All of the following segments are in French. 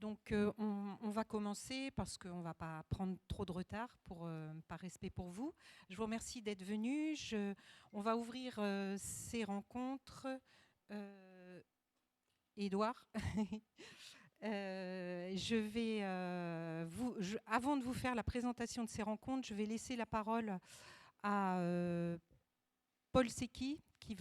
Donc, on va commencer parce qu'on ne va pas prendre trop de retard par respect pour vous. Je vous remercie d'être venus. On va ouvrir ces rencontres. Édouard, avant de vous faire la présentation de ces rencontres, je vais laisser la parole à Paul Secchi, qui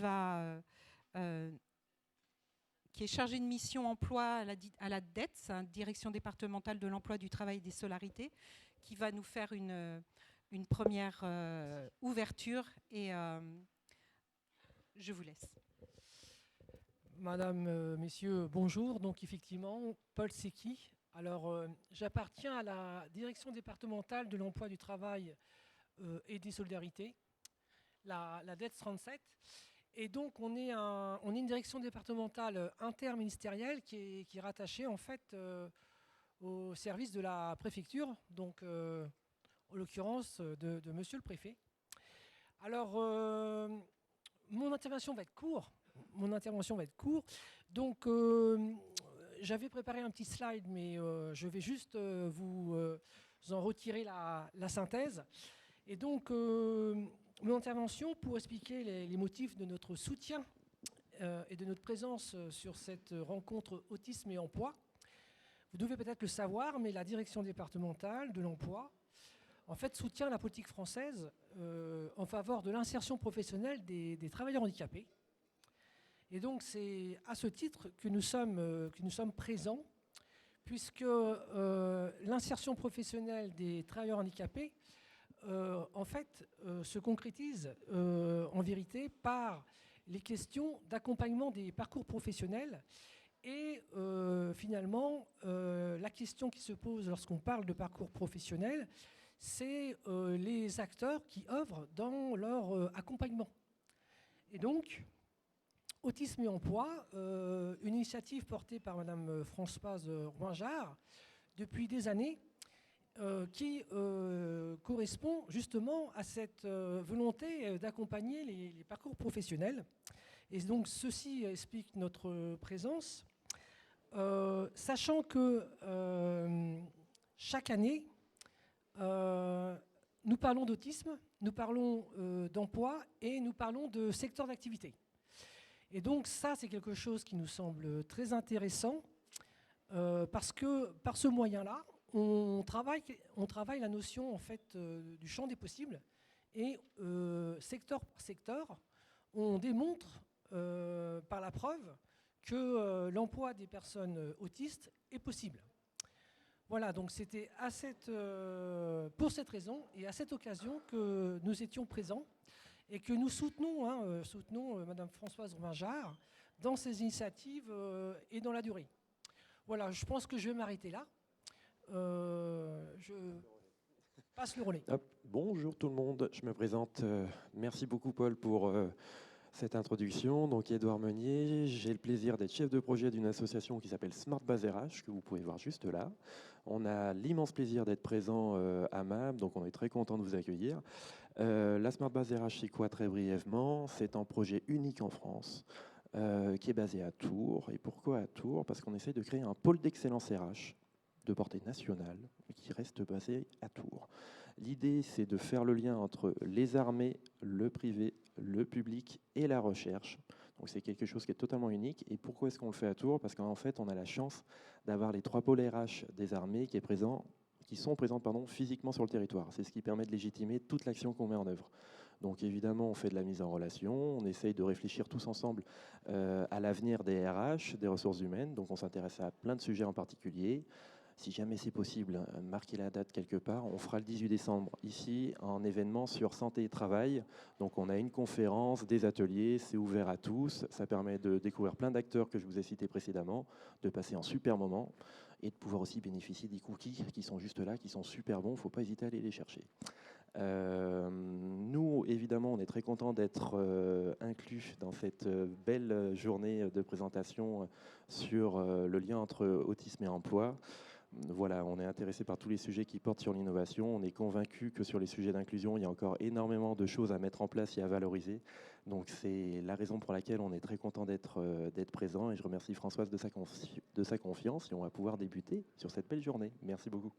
est chargé de mission emploi à la DETS, Direction départementale de l'emploi, du travail et des solidarités, qui va nous faire une première ouverture. Et je vous laisse. Madame, messieurs, bonjour. Donc effectivement, Paul Secchi. Alors, j'appartiens à la direction départementale de l'emploi, du travail et des solidarités, la DETS 37. Et donc, on est une direction départementale interministérielle qui est rattachée en fait au service de la préfecture, donc en l'occurrence de monsieur le préfet. Alors, mon intervention va être courte. Donc, j'avais préparé un petit slide, mais je vais juste vous en retirer la synthèse. Et donc, mon intervention pour expliquer les motifs de notre soutien et de notre présence sur cette rencontre autisme et emploi. Vous devez peut-être le savoir, mais la direction départementale de l'emploi en fait, soutient la politique française en faveur de l'insertion professionnelle des travailleurs handicapés. Et donc, c'est à ce titre que nous sommes présents, puisque l'insertion professionnelle des travailleurs handicapés, en fait, se concrétise en vérité par les questions d'accompagnement des parcours professionnels. Et finalement, la question qui se pose lorsqu'on parle de parcours professionnel, c'est les acteurs qui œuvrent dans leur accompagnement. Et donc, Autisme et emploi, une initiative portée par Madame Françoise Roingard depuis des années, qui correspond justement à cette volonté d'accompagner les parcours professionnels. Et donc, ceci explique notre présence, sachant que chaque année, nous parlons d'autisme, nous parlons d'emploi et nous parlons de secteur d'activité. Et donc ça, c'est quelque chose qui nous semble très intéressant parce que par ce moyen-là, on travaille la notion en fait, du champ des possibles et secteur par secteur, on démontre par la preuve que l'emploi des personnes autistes est possible. Voilà, donc c'était pour cette raison et à cette occasion que nous étions présents et que nous soutenons Madame Françoise Roingard dans ses initiatives et dans la durée. Voilà, je pense que je vais m'arrêter là. Je passe le relais. Hop, bonjour tout le monde, je me présente. Merci beaucoup Paul pour cette introduction. Donc Édouard Meunier, j'ai le plaisir d'être chef de projet d'une association qui s'appelle Smart Base RH, que vous pouvez voir juste là. On a l'immense plaisir d'être présent à MAB, donc on est très content de vous accueillir. La Smart Base RH, c'est quoi très brièvement? C'est un projet unique en France qui est basé à Tours. Et pourquoi à Tours? Parce qu'on essaie de créer un pôle d'excellence RH de portée nationale, mais qui reste basé à Tours. L'idée, c'est de faire le lien entre les armées, le privé, le public et la recherche. Donc c'est quelque chose qui est totalement unique. Et pourquoi est-ce qu'on le fait à Tours? Parce qu'en fait, on a la chance d'avoir les 3 pôles RH des armées qui sont présents physiquement sur le territoire. C'est ce qui permet de légitimer toute l'action qu'on met en œuvre. Donc évidemment, on fait de la mise en relation, on essaye de réfléchir tous ensemble à l'avenir des RH, des ressources humaines. Donc on s'intéresse à plein de sujets en particulier. Si jamais c'est possible, marquez la date quelque part. On fera le 18 décembre ici un événement sur santé et travail. Donc on a une conférence, des ateliers, c'est ouvert à tous. Ça permet de découvrir plein d'acteurs que je vous ai cités précédemment, de passer un super moment et de pouvoir aussi bénéficier des cookies qui sont juste là, qui sont super bons. Il ne faut pas hésiter à aller les chercher. Nous, évidemment, on est très contents d'être inclus dans cette belle journée de présentation sur le lien entre autisme et emploi. Voilà, on est intéressé par tous les sujets qui portent sur l'innovation. On est convaincu que sur les sujets d'inclusion, il y a encore énormément de choses à mettre en place et à valoriser. Donc c'est la raison pour laquelle on est très content d'être présent. Et je remercie Françoise de sa confiance. Et on va pouvoir débuter sur cette belle journée. Merci beaucoup.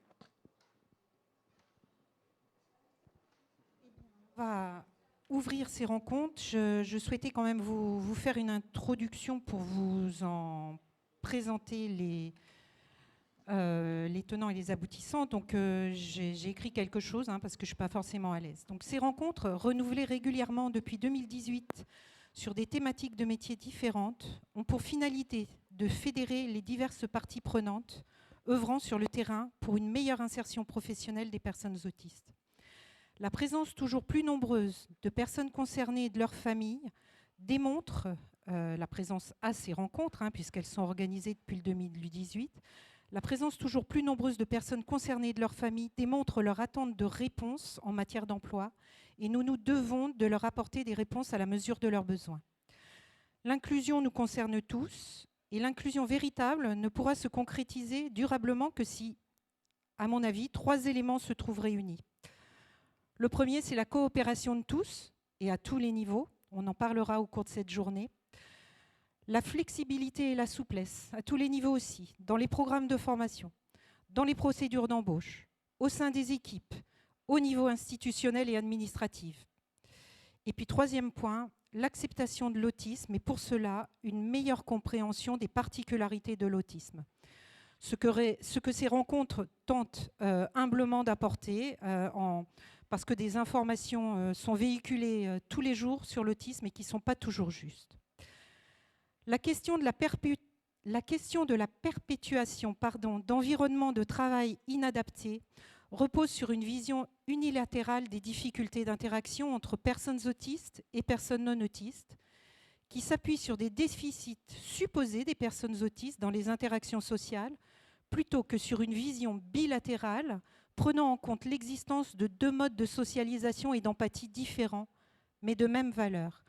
On va ouvrir ces rencontres. Je souhaitais quand même vous faire une introduction pour vous en présenter les tenants et les aboutissants. Donc j'ai écrit quelque chose parce que je ne suis pas forcément à l'aise. Donc ces rencontres, renouvelées régulièrement depuis 2018 sur des thématiques de métiers différentes, ont pour finalité de fédérer les diverses parties prenantes œuvrant sur le terrain pour une meilleure insertion professionnelle des personnes autistes. La présence toujours plus nombreuse de personnes concernées et de leurs familles démontre la présence à ces rencontres, puisqu'elles sont organisées depuis le 2018. La présence toujours plus nombreuse de personnes concernées et de leurs familles démontre leur attente de réponses en matière d'emploi et nous nous devons de leur apporter des réponses à la mesure de leurs besoins. L'inclusion nous concerne tous et l'inclusion véritable ne pourra se concrétiser durablement que si, à mon avis, 3 éléments se trouvent réunis. Le premier, c'est la coopération de tous et à tous les niveaux. On en parlera au cours de cette journée. La flexibilité et la souplesse, à tous les niveaux aussi, dans les programmes de formation, dans les procédures d'embauche, au sein des équipes, au niveau institutionnel et administratif. Et puis, troisième point, l'acceptation de l'autisme et pour cela, une meilleure compréhension des particularités de l'autisme. Ce que ces rencontres tentent humblement d'apporter parce que des informations sont véhiculées tous les jours sur l'autisme et qui ne sont pas toujours justes. La question de la perpétuation d'environnements de travail inadaptés repose sur une vision unilatérale des difficultés d'interaction entre personnes autistes et personnes non autistes, qui s'appuie sur des déficits supposés des personnes autistes dans les interactions sociales, plutôt que sur une vision bilatérale prenant en compte l'existence de 2 modes de socialisation et d'empathie différents, mais de même valeur.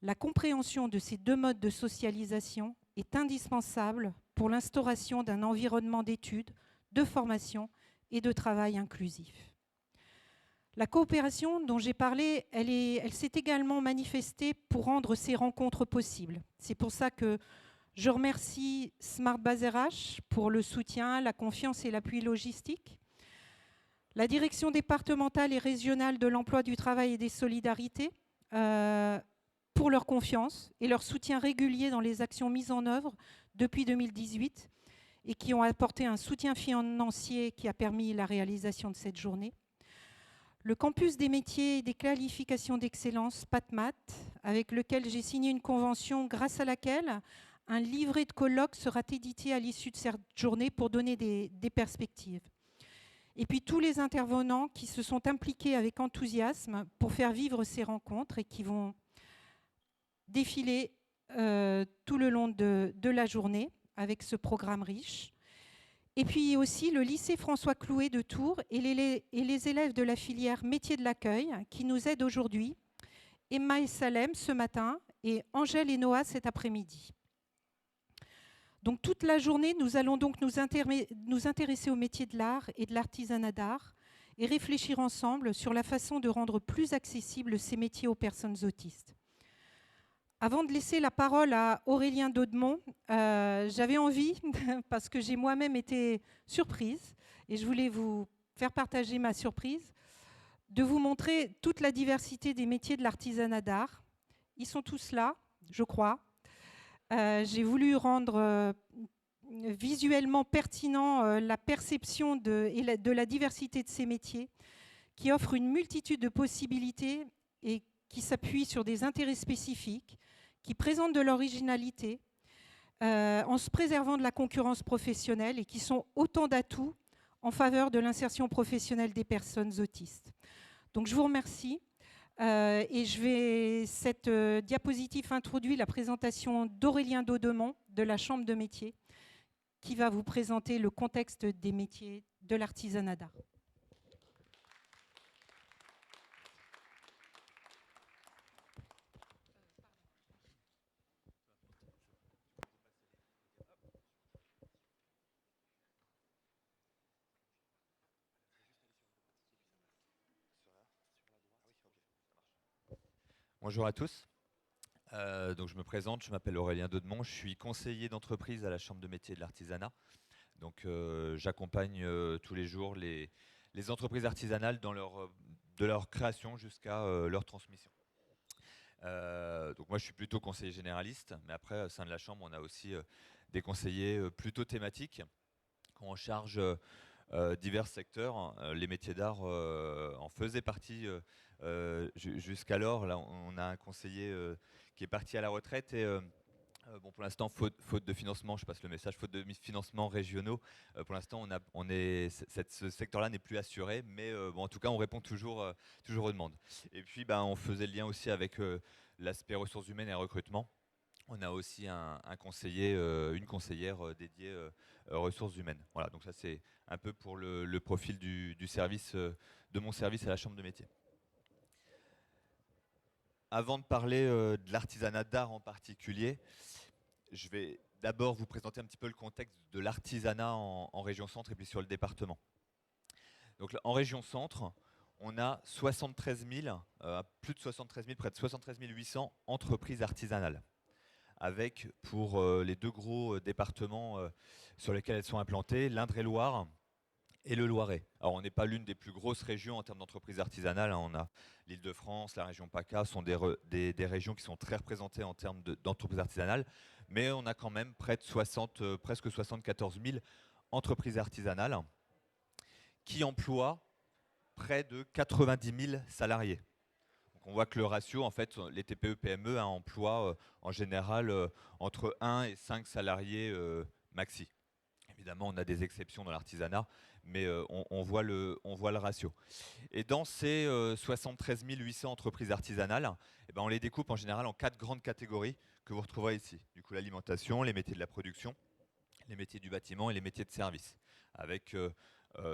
La compréhension de ces 2 modes de socialisation est indispensable pour l'instauration d'un environnement d'études, de formation et de travail inclusif. La coopération dont j'ai parlé, elle s'est également manifestée pour rendre ces rencontres possibles. C'est pour ça que je remercie Smart Base RH pour le soutien, la confiance et l'appui logistique. La direction départementale et régionale de l'emploi, du travail et des solidarités pour leur confiance et leur soutien régulier dans les actions mises en œuvre depuis 2018 et qui ont apporté un soutien financier qui a permis la réalisation de cette journée. Le campus des métiers et des qualifications d'excellence, PATMAT, avec lequel j'ai signé une convention grâce à laquelle un livret de colloques sera édité à l'issue de cette journée pour donner des perspectives. Et puis tous les intervenants qui se sont impliqués avec enthousiasme pour faire vivre ces rencontres et qui vont défiler tout le long de la journée avec ce programme riche. Et puis aussi le lycée François Clouet de Tours et les élèves de la filière métiers de l'accueil qui nous aident aujourd'hui, Emma et Salem ce matin et Angèle et Noah cet après-midi. Donc toute la journée, nous allons donc nous intéresser aux métiers de l'art et de l'artisanat d'art et réfléchir ensemble sur la façon de rendre plus accessibles ces métiers aux personnes autistes. Avant de laisser la parole à Aurélien Daudemont, j'avais envie, parce que j'ai moi-même été surprise, et je voulais vous faire partager ma surprise, de vous montrer toute la diversité des métiers de l'artisanat d'art. Ils sont tous là, je crois. J'ai voulu rendre visuellement pertinent la perception de la diversité de ces métiers, qui offrent une multitude de possibilités et qui s'appuient sur des intérêts spécifiques, qui présentent de l'originalité, en se préservant de la concurrence professionnelle et qui sont autant d'atouts en faveur de l'insertion professionnelle des personnes autistes. Donc je vous remercie. Cette diapositive introduit la présentation d'Aurélien Daudemont de la Chambre de métiers qui va vous présenter le contexte des métiers de l'artisanat d'art. Bonjour à tous. Donc je me présente, je m'appelle Aurélien Daudemont, je suis conseiller d'entreprise à la Chambre de métier de l'artisanat. Donc j'accompagne tous les jours les entreprises artisanales dans de leur création jusqu'à leur transmission. Donc moi je suis plutôt conseiller généraliste, mais après au sein de la Chambre on a aussi des conseillers plutôt thématiques qui ont en charge divers secteurs. Les métiers d'art en faisaient partie jusqu'alors. Là, on a un conseiller qui est parti à la retraite et bon, pour l'instant, faute de financement, je passe le message, faute de financement régionaux, pour l'instant, ce secteur-là n'est plus assuré, mais bon, en tout cas, on répond toujours aux demandes. Et puis, on faisait le lien aussi avec l'aspect ressources humaines et recrutement. On a aussi un conseiller, une conseillère dédiée ressources humaines. Voilà, donc ça c'est un peu pour le profil du service, de mon service à la Chambre de métier. Avant de parler de l'artisanat d'art en particulier, je vais d'abord vous présenter un petit peu le contexte de l'artisanat en région centre et puis sur le département. Donc en région centre, on a 73 000, plus de 73 000, près de 73 800 entreprises artisanales, avec pour les deux gros départements sur lesquels elles sont implantées, l'Indre-et-Loire et le Loiret. Alors on n'est pas l'une des plus grosses régions en termes d'entreprises artisanales, hein. On a l'Île-de-France, la région PACA, sont des régions qui sont très représentées en termes d'entreprises artisanales, mais on a quand même près de presque 74 000 entreprises artisanales qui emploient près de 90 000 salariés. On voit que le ratio, en fait, les TPE-PME emploient en général entre 1 et 5 salariés maxi. Évidemment, on a des exceptions dans l'artisanat, mais on voit le ratio. Et dans ces 73 800 entreprises artisanales, on les découpe en général en 4 grandes catégories que vous retrouverez ici. Du coup, l'alimentation, les métiers de la production, les métiers du bâtiment et les métiers de service. Avec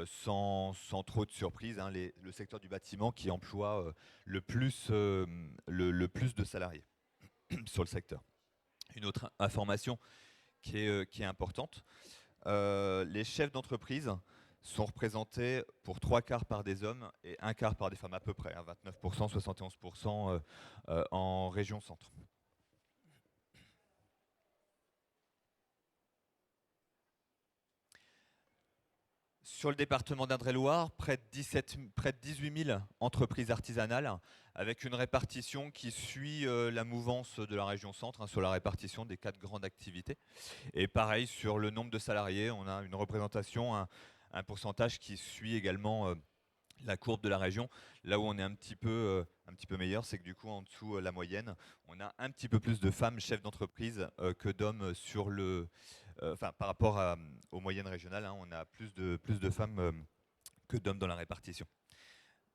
sans trop de surprise, hein, le secteur du bâtiment qui emploie le plus de salariés sur le secteur. Une autre information qui est importante, les chefs d'entreprise sont représentés pour 3/4 par des hommes et 1/4 par des femmes à peu près, hein, 29%, 71% en région centre. Sur le département d'Indre-et-Loire, près de 18 000 entreprises artisanales, avec une répartition qui suit la mouvance de la région centre, hein, sur la répartition des 4 grandes activités. Et pareil, sur le nombre de salariés, on a une représentation, un pourcentage qui suit également la courbe de la région. Là où on est un petit peu meilleur, c'est que du coup, en dessous la moyenne, on a un petit peu plus de femmes chefs d'entreprise que d'hommes sur le... par rapport aux moyennes régionales, hein, on a plus de femmes que d'hommes dans la répartition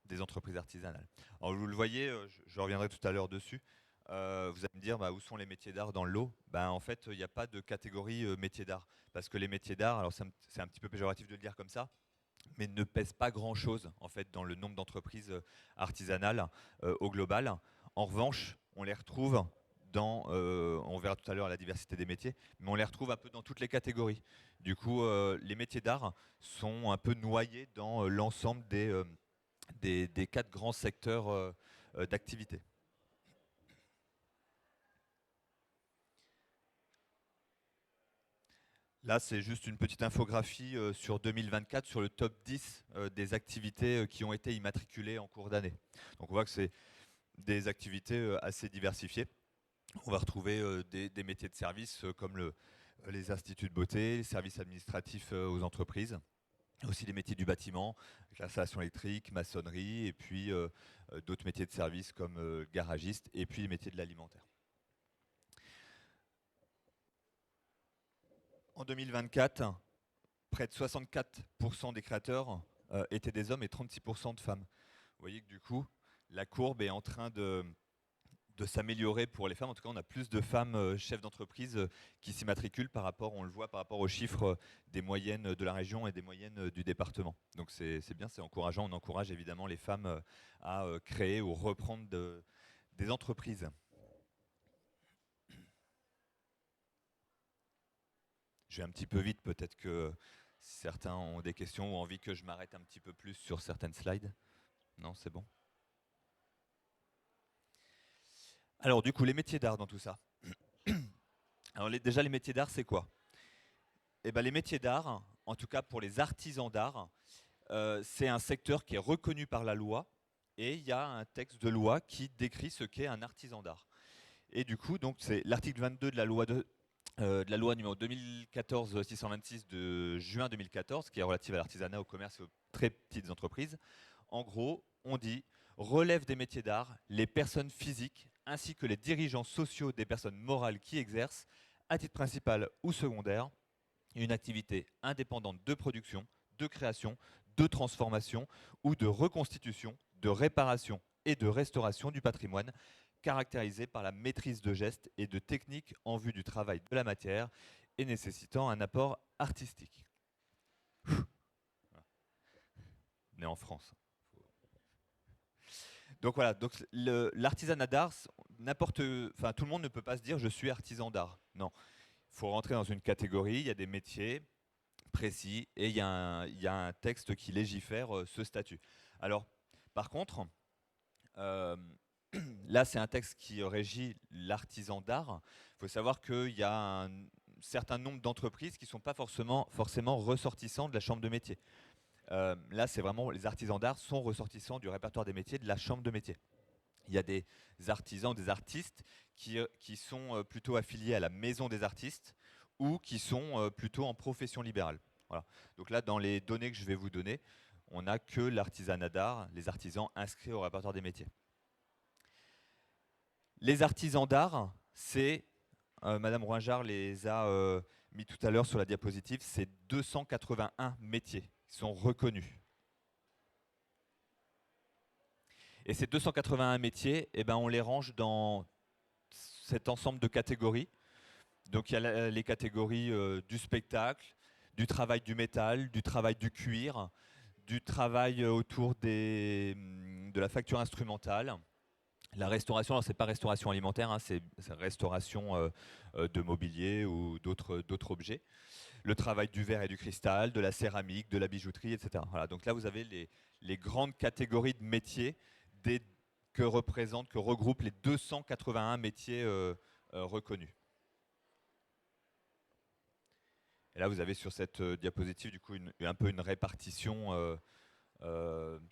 des entreprises artisanales. Alors vous le voyez, je reviendrai tout à l'heure dessus. Vous allez me dire où sont les métiers d'art dans le lot. En fait, il n'y a pas de catégorie métiers d'art. Parce que les métiers d'art, alors c'est un petit peu péjoratif de le dire comme ça, mais ne pèsent pas grand-chose en fait, dans le nombre d'entreprises artisanales au global. En revanche, on les retrouve on verra tout à l'heure la diversité des métiers, mais on les retrouve un peu dans toutes les catégories. Du coup, les métiers d'art sont un peu noyés dans l'ensemble des 4 grands secteurs d'activité. Là, c'est juste une petite infographie sur 2024, sur le top 10 des activités qui ont été immatriculées en cours d'année. Donc on voit que c'est des activités assez diversifiées. On va retrouver des métiers de service comme les instituts de beauté, les services administratifs aux entreprises, aussi les métiers du bâtiment, l'installation électrique, maçonnerie, et puis d'autres métiers de service comme garagiste, et puis les métiers de l'alimentaire. En 2024, près de 64% des créateurs étaient des hommes et 36% de femmes. Vous voyez que du coup, la courbe est en train de s'améliorer pour les femmes. En tout cas, on a plus de femmes chefs d'entreprise qui s'immatriculent par rapport, on le voit, par rapport aux chiffres des moyennes de la région et des moyennes du département. Donc c'est bien, c'est encourageant. On encourage évidemment les femmes à créer ou reprendre des entreprises. Je vais un petit peu vite, peut-être que certains ont des questions ou envie que je m'arrête un petit peu plus sur certaines slides. Non, c'est bon. Alors du coup, les métiers d'art dans tout ça. Alors déjà, les métiers d'art, c'est quoi? Eh ben, les métiers d'art, en tout cas pour les artisans d'art, c'est un secteur qui est reconnu par la loi et il y a un texte de loi qui décrit ce qu'est un artisan d'art. Et du coup, donc c'est l'article 22 de la loi numéro 2014-626 de juin 2014, qui est relative à l'artisanat, au commerce et aux très petites entreprises. En gros, on dit relève des métiers d'art les personnes physiques ainsi que les dirigeants sociaux des personnes morales qui exercent, à titre principal ou secondaire, une activité indépendante de production, de création, de transformation ou de reconstitution, de réparation et de restauration du patrimoine, caractérisée par la maîtrise de gestes et de techniques en vue du travail de la matière et nécessitant un apport artistique. On est en France. Donc voilà, donc l'artisanat d'art, enfin tout le monde ne peut pas se dire je suis artisan d'art. Non, il faut rentrer dans une catégorie, il y a des métiers précis et il y a un texte qui légifère ce statut. Alors, par contre, là c'est un texte qui régit l'artisan d'art. Il faut savoir qu'il y a un certain nombre d'entreprises qui ne sont pas forcément ressortissants de la chambre de métier. Là, c'est vraiment les artisans d'art sont ressortissants du répertoire des métiers de la chambre de métier. Il y a des artisans, des artistes qui sont plutôt affiliés à la maison des artistes ou qui sont plutôt en profession libérale. Voilà. Donc là, dans les données que je vais vous donner, on n'a que l'artisanat d'art, les artisans inscrits au répertoire des métiers. Les artisans d'art, c'est, Madame Roingard les a mis tout à l'heure sur la diapositive, c'est 281 métiers qui sont reconnus. Et ces 281 métiers, eh ben, on les range dans cet ensemble de catégories. Donc il y a les catégories du spectacle, du travail du métal, du travail du cuir, du travail autour de la facture instrumentale, la restauration. Alors c'est pas restauration alimentaire, hein, c'est restauration de mobilier ou d'autres objets. Le travail du verre et du cristal, de la céramique, de la bijouterie, etc. Voilà, donc là, vous avez les grandes catégories de métiers que regroupent les 281 métiers reconnus. Et là, vous avez sur cette diapositive du coup un peu une répartition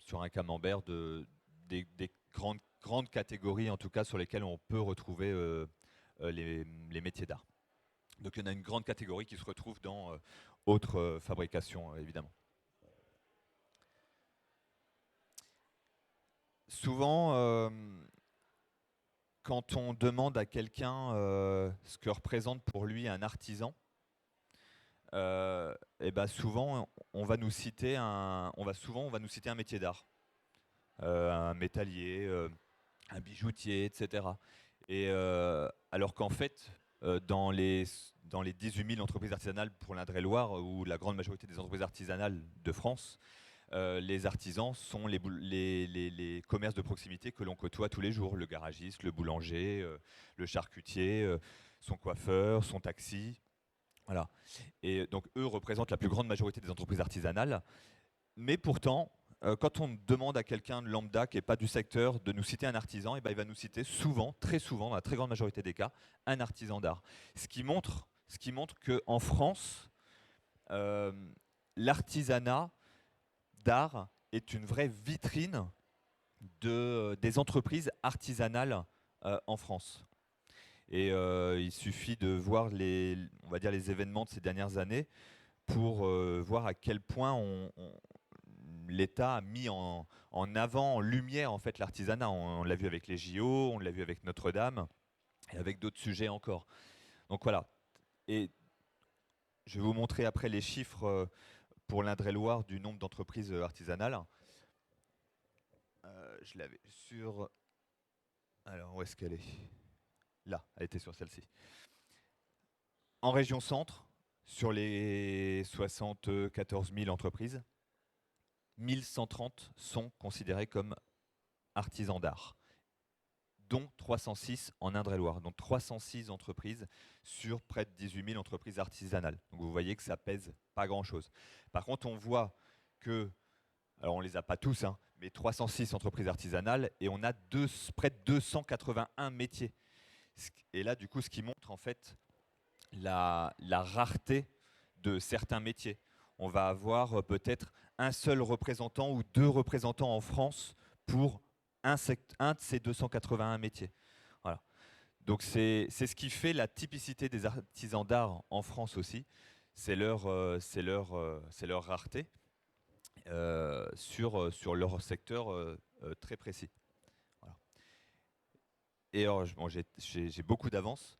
sur un camembert des grandes catégories, en tout cas, sur lesquelles on peut retrouver les métiers d'art. Donc il y en a une grande catégorie qui se retrouve dans autres fabrications, évidemment. Souvent, quand on demande à quelqu'un ce que représente pour lui un artisan, et ben souvent on va nous citer un métier d'art, un métallier, un bijoutier, etc. Et alors qu'en fait, dans les 18 000 entreprises artisanales pour l'Indre-et-Loire, ou la grande majorité des entreprises artisanales de France, les artisans sont les commerces de proximité que l'on côtoie tous les jours. Le garagiste, le boulanger, le charcutier, son coiffeur, son taxi. Voilà. Et donc eux représentent la plus grande majorité des entreprises artisanales. Mais pourtant, quand on demande à quelqu'un de lambda qui n'est pas du secteur de nous citer un artisan, et ben il va nous citer souvent, très souvent, dans la très grande majorité des cas, un artisan d'art. Ce qui montre qu'en France, l'artisanat d'art est une vraie vitrine des entreprises artisanales en France. Et il suffit de voir on va dire les événements de ces dernières années pour voir à quel point l'État a mis en avant, en lumière en fait l'artisanat. On l'a vu avec les JO, on l'a vu avec Notre-Dame et avec d'autres sujets encore. Donc voilà. Et je vais vous montrer après les chiffres pour l'Indre-et-Loire du nombre d'entreprises artisanales. Je l'avais sur... Alors, où est-ce qu'elle est ? Là, elle était sur celle-ci. En région centre, sur les 74 000 entreprises, 1130 sont considérés comme artisans d'art, dont 306 en Indre-et-Loire. Donc 306 entreprises sur près de 18 000 entreprises artisanales. Donc vous voyez que ça pèse pas grand-chose. Par contre, on voit que, alors on ne les a pas tous, hein, mais 306 entreprises artisanales et on a près de 281 métiers. Et là, du coup, ce qui montre en fait la rareté de certains métiers. On va avoir peut-être un seul représentant ou 2 représentants en France pour un de ces 281 métiers. Voilà. Donc c'est ce qui fait la typicité des artisans d'art en France aussi. C'est leur rareté sur leur secteur très précis. Voilà. Et alors, bon, j'ai beaucoup d'avance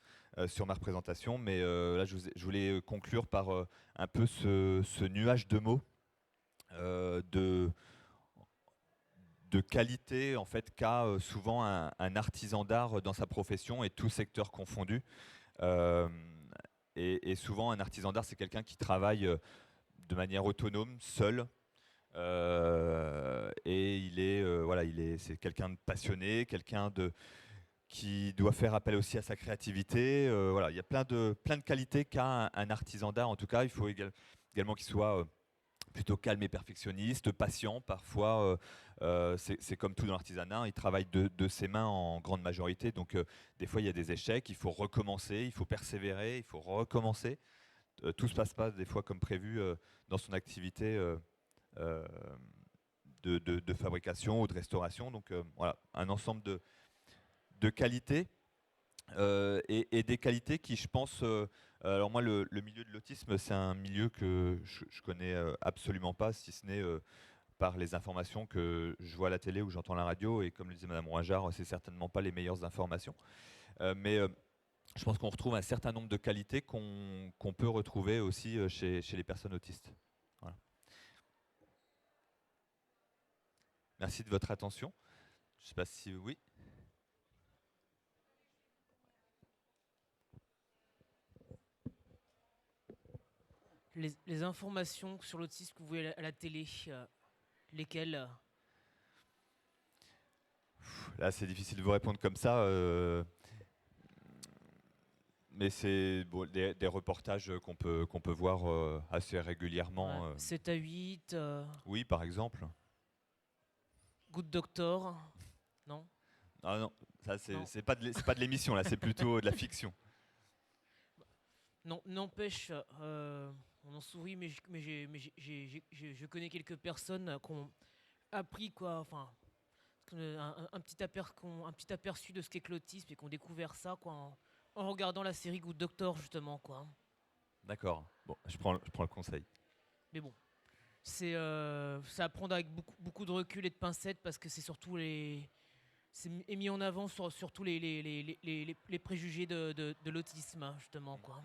sur ma représentation, mais là, je voulais conclure par un peu ce nuage de mots de qualité en fait qu'a souvent un artisan d'art dans sa profession et tout secteur confondu. Euh, et souvent, un artisan d'art, c'est quelqu'un qui travaille de manière autonome, seul. Et c'est quelqu'un de passionné, quelqu'un qui doit faire appel aussi à sa créativité. Voilà, il y a plein de qualités qu'a un artisan d'art. En tout cas, il faut également qu'il soit plutôt calme et perfectionniste, patient. Parfois, c'est comme tout dans l'artisanat, il travaille de ses mains en grande majorité. Donc, des fois, il y a des échecs. Il faut recommencer, il faut persévérer, il faut recommencer. Tout ne se passe pas des fois comme prévu dans son activité de fabrication ou de restauration. Donc, voilà, un ensemble de qualités et des qualités qui, je pense, alors moi, le milieu de l'autisme, c'est un milieu que je connais absolument pas, si ce n'est par les informations que je vois à la télé ou j'entends à la radio. Et comme le disait Madame Rouingard, c'est certainement pas les meilleures informations. Mais je pense qu'on retrouve un certain nombre de qualités qu'on peut retrouver aussi chez les personnes autistes. Voilà. Merci de votre attention. Je ne sais pas si oui. Les informations sur l'autisme que vous voyez à la télé, lesquelles Là, c'est difficile de vous répondre comme ça. Mais c'est bon, des reportages qu'on peut voir assez régulièrement. 7 à 8, Oui, par exemple. Good Doctor, non? Ah non, ça Non. c'est pas de l'émission là, c'est plutôt de la fiction. Non, n'empêche, on en sourit, mais je connais quelques personnes qui ont appris quoi, enfin, un petit aperçu de ce qu'est que l'autisme et qui ont découvert ça quoi, en regardant la série Good Doctor justement quoi. D'accord. Bon, je prends le conseil. Mais bon, c'est à prendre avec beaucoup de recul et de pincettes parce que c'est surtout c'est mis en avant sur tous les préjugés de l'autisme hein, justement quoi.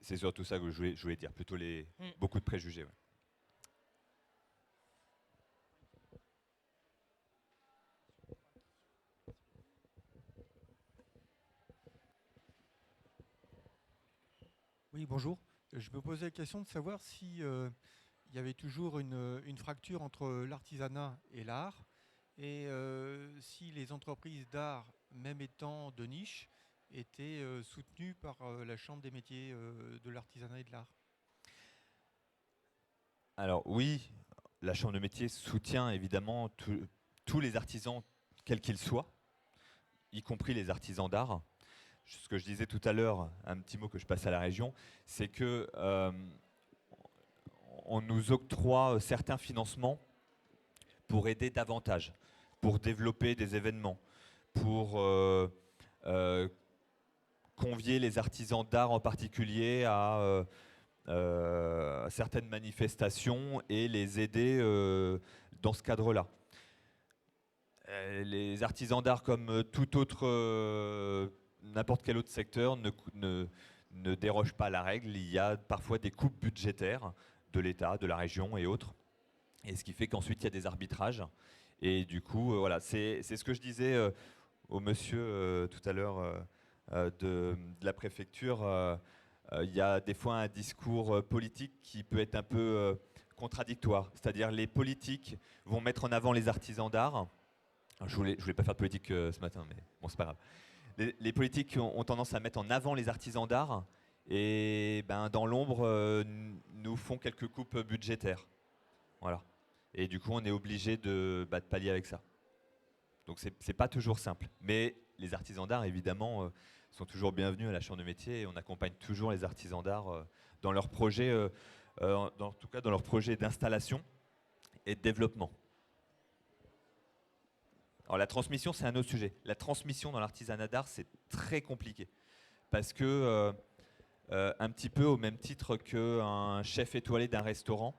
C'est surtout ça que je voulais dire, plutôt beaucoup de préjugés. Ouais. Oui, bonjour. Je me posais la question de savoir si il y avait toujours une fracture entre l'artisanat et l'art, et si les entreprises d'art, même étant de niche, étaient soutenues par la Chambre des métiers de l'artisanat et de l'art. Alors oui, la Chambre de métier soutient évidemment tous les artisans, quels qu'ils soient, y compris les artisans d'art. Ce que je disais tout à l'heure, un petit mot que je passe à la région, c'est que on nous octroie certains financements pour aider davantage, pour développer des événements, pour convier les artisans d'art en particulier à certaines manifestations et les aider dans ce cadre-là. Les artisans d'art, comme tout autre, n'importe quel autre secteur, ne dérogent pas à la règle. Il y a parfois des coupes budgétaires de l'État, de la région et autres. Et ce qui fait qu'ensuite, il y a des arbitrages. Et du coup, voilà, c'est ce que je disais au monsieur tout à l'heure de la préfecture. Il y a des fois un discours politique qui peut être un peu contradictoire. C'est-à-dire les politiques vont mettre en avant les artisans d'art. Je voulais pas faire de politique ce matin, mais bon, c'est pas grave. Les politiques ont tendance à mettre en avant les artisans d'art et ben, dans l'ombre nous font quelques coupes budgétaires. Voilà. Et du coup, on est obligé de pallier avec ça. Donc, c'est pas toujours simple. Mais les artisans d'art, évidemment, sont toujours bienvenus à la Chambre de métier et on accompagne toujours les artisans d'art dans leurs projets, en tout cas dans leurs projets d'installation et de développement. Alors la transmission, c'est un autre sujet. La transmission dans l'artisanat d'art, c'est très compliqué parce que un petit peu au même titre qu'un chef étoilé d'un restaurant,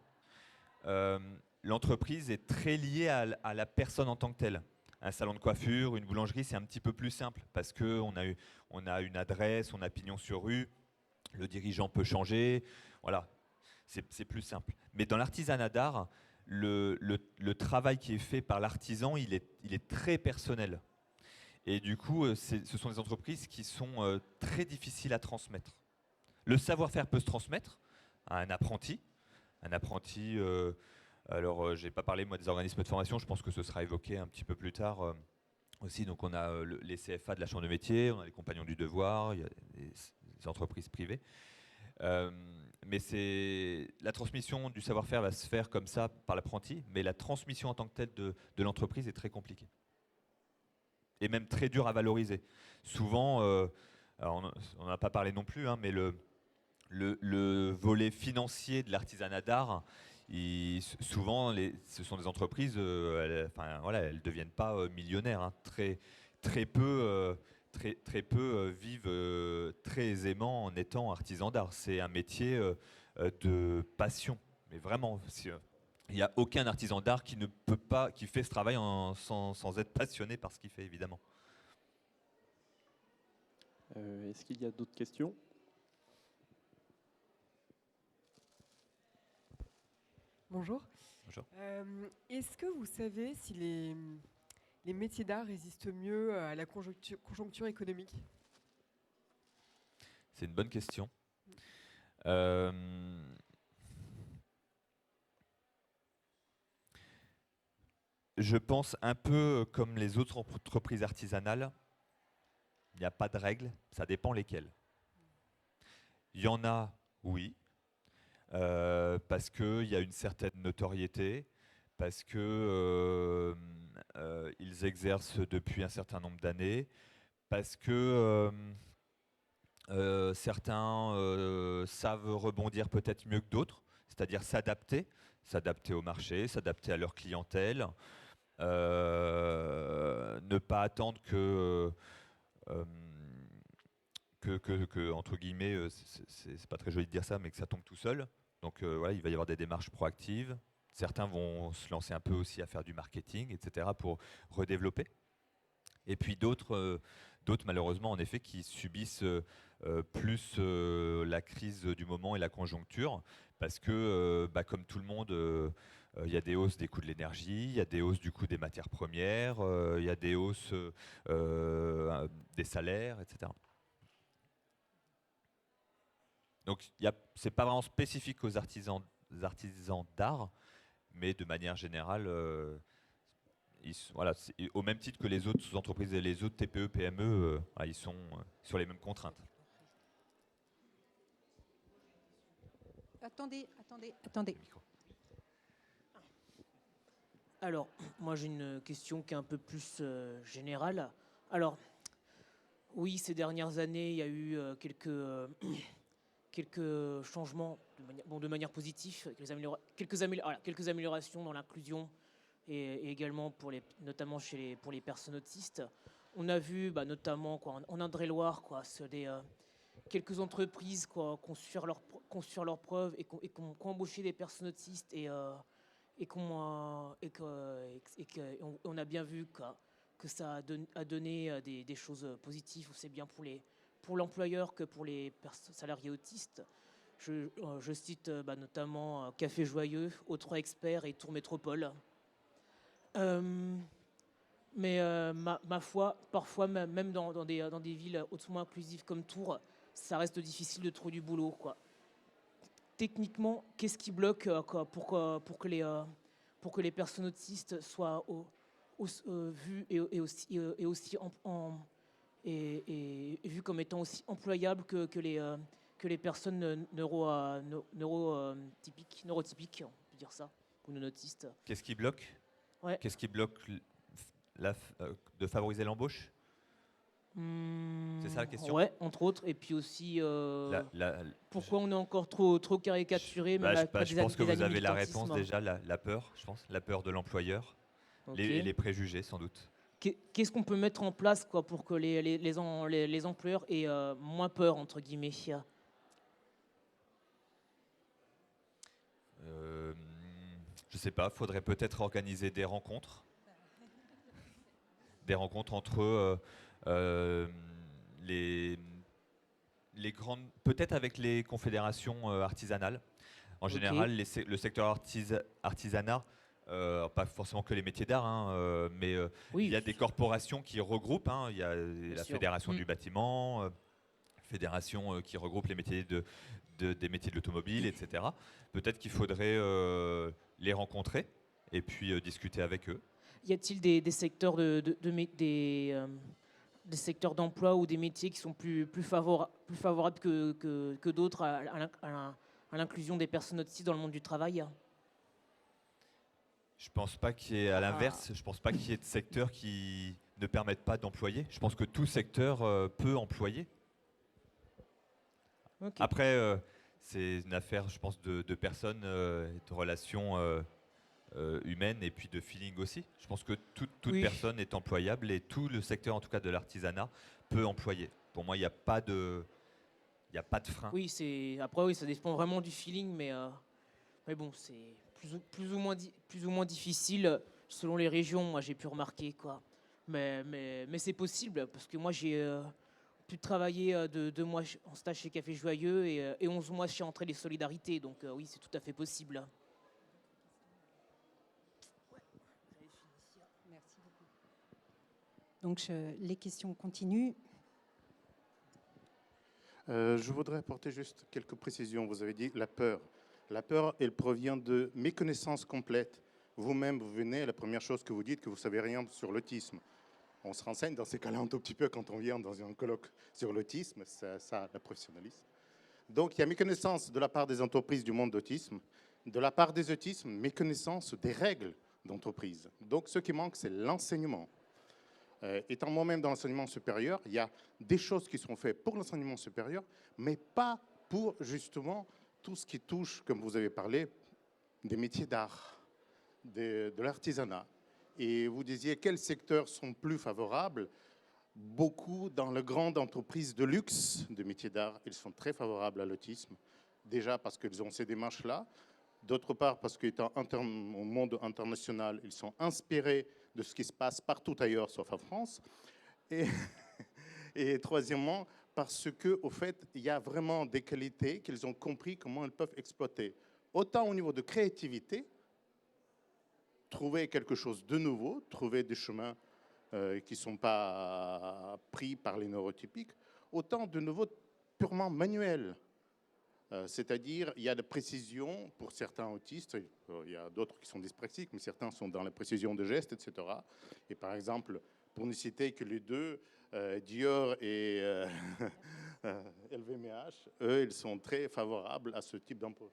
l'entreprise est très liée à la personne en tant que telle. Un salon de coiffure, une boulangerie, c'est un petit peu plus simple parce qu'on a une adresse, on a pignon sur rue, le dirigeant peut changer, voilà, c'est plus simple. Mais dans l'artisanat d'art, le travail qui est fait par l'artisan, il est très personnel. Et du coup, ce sont des entreprises qui sont très difficiles à transmettre. Le savoir-faire peut se transmettre à un apprenti. Alors, je n'ai pas parlé moi des organismes de formation, je pense que ce sera évoqué un petit peu plus tard aussi. Donc on a les CFA de la Chambre de métier, on a les compagnons du devoir, il y a des entreprises privées. Mais la transmission du savoir-faire va se faire comme ça par l'apprenti, mais la transmission en tant que telle de l'entreprise est très compliquée. Et même très dure à valoriser. Souvent, alors on n'en a pas parlé non plus, hein, mais le volet financier de l'artisanat d'art, souvent, ce sont des entreprises, elles ne deviennent pas millionnaires. Hein. Très peu vivent très aisément en étant artisans d'art. C'est un métier de passion. Mais vraiment, il n'y a aucun artisan d'art qui fait ce travail sans être passionné par ce qu'il fait, évidemment. Est-ce qu'il y a d'autres questions ? Bonjour. Bonjour. Est-ce que vous savez si les métiers d'art résistent mieux à la conjoncture économique ? C'est une bonne question. Je pense un peu comme les autres entreprises artisanales, il n'y a pas de règles, ça dépend lesquelles. Il y en a, oui, parce qu'il y a une certaine notoriété, parce qu'ils exercent depuis un certain nombre d'années, parce que certains savent rebondir peut-être mieux que d'autres, c'est-à-dire s'adapter au marché, s'adapter à leur clientèle, ne pas attendre que entre guillemets, c'est pas très joli de dire ça, mais que ça tombe tout seul. Donc voilà, il va y avoir des démarches proactives. Certains vont se lancer un peu aussi à faire du marketing, etc., pour redévelopper. Et puis d'autres malheureusement, en effet, qui subissent plus la crise du moment et la conjoncture, parce que, comme tout le monde, il y a des hausses des coûts de l'énergie, il y a des hausses du coût des matières premières, il y a des hausses des salaires, etc. Donc, ce n'est pas vraiment spécifique aux artisans d'art, mais de manière générale, voilà, au même titre que les autres entreprises et les autres TPE, PME, ils sont sur les mêmes contraintes. Attendez. Alors, moi j'ai une question qui est un peu plus générale. Alors, oui, ces dernières années, il y a eu quelques changements de manière positive, quelques améliorations dans l'inclusion et également notamment pour les personnes autistes. On a vu notamment en Indre-et-Loire quelques entreprises qui ont su faire leurs preuves et qui ont embauché des personnes autistes et on a bien vu que ça a donné des choses positives, aussi bien pour l'employeur que pour les salariés autistes. Je cite notamment Café Joyeux, O3 Expert et Tour Métropole. Mais ma foi, parfois, même dans des villes hautement inclusives comme Tours, ça reste difficile de trouver du boulot, quoi. Techniquement, qu'est-ce qui bloque pour que les personnes autistes soient vues et aussi vues comme étant aussi employables que les personnes neurotypiques, on peut dire ça, ou non-autistes. Qu'est-ce qui bloque ? Ouais. Qu'est-ce qui bloque de favoriser l'embauche ? C'est ça la question? Ouais, entre autres. Et puis aussi, pourquoi on est encore trop caricaturé, même je pense que vous avez la réponse déjà, la peur, je pense, la peur de l'employeur, Ok. les préjugés sans doute. Qu'est-ce qu'on peut mettre en place quoi, pour que les employeurs aient moins peur, entre guillemets? Je sais pas, faudrait peut-être organiser des rencontres entre les grandes, peut-être avec les confédérations artisanales. En général, le secteur artisanat, pas forcément que les métiers d'art, hein, mais Oui, il y a des corporations qui regroupent. Hein, il y a la sûr. fédération du bâtiment, fédération qui regroupe les métiers des métiers de l'automobile, etc. Peut-être qu'il faudrait les rencontrer et puis discuter avec eux. Y a-t-il des secteurs des secteurs d'emploi ou des métiers qui sont plus favorables que d'autres à l'inclusion des personnes autistes dans le monde du travail? Je pense pas qu'il y ait, à l'inverse, je pense pas qu'il y ait de secteurs qui ne permettent pas d'employer. Je pense que tout secteur peut employer. Okay. Après, c'est une affaire, je pense, de personnes, de relations humaines et puis de feeling aussi. Je pense que toute personne est employable et tout le secteur, en tout cas de l'artisanat, peut employer. Pour moi, il n'y a pas de frein. Oui, après, ça dépend vraiment du feeling, mais bon, c'est plus ou moins difficile selon les régions, moi j'ai pu remarquer quoi. Mais c'est possible parce que moi j'ai pu travailler 2 mois en stage chez Café Joyeux et 11 mois chez Entraide et Solidarité, donc oui, c'est tout à fait possible. Merci beaucoup. Donc les questions continuent. Je voudrais apporter juste quelques précisions. Vous avez dit la peur. La peur, elle provient de méconnaissance complète. Vous-même, vous venez, la première chose que vous dites, que vous ne savez rien sur l'autisme. On se renseigne dans ces cas-là un tout petit peu quand on vient dans un colloque sur l'autisme, ça, le professionnalisme. Donc, il y a méconnaissance de la part des entreprises du monde d'autisme, de la part des autismes, méconnaissance des règles d'entreprise. Donc, ce qui manque, c'est l'enseignement. Étant moi-même dans l'enseignement supérieur, il y a des choses qui sont faites pour l'enseignement supérieur, mais pas pour justement tout ce qui touche, comme vous avez parlé, des métiers d'art, de l'artisanat. Et vous disiez quels secteurs sont plus favorables. Beaucoup dans les grandes entreprises de luxe de métiers d'art, ils sont très favorables à l'autisme. Déjà parce qu'ils ont ces démarches-là. D'autre part parce qu'étant au monde international, ils sont inspirés de ce qui se passe partout ailleurs, sauf en France. Et troisièmement, parce qu'au fait, il y a vraiment des qualités qu'ils ont compris comment ils peuvent exploiter. Autant au niveau de créativité, trouver quelque chose de nouveau, trouver des chemins qui ne sont pas pris par les neurotypiques, autant de nouveau purement manuels. C'est-à-dire, il y a de précision pour certains autistes, il y a d'autres qui sont dyspraxiques, mais certains sont dans la précision de gestes, etc. Et par exemple, pour ne citer que les deux, Dior et LVMH, eux, ils sont très favorables à ce type d'emploi.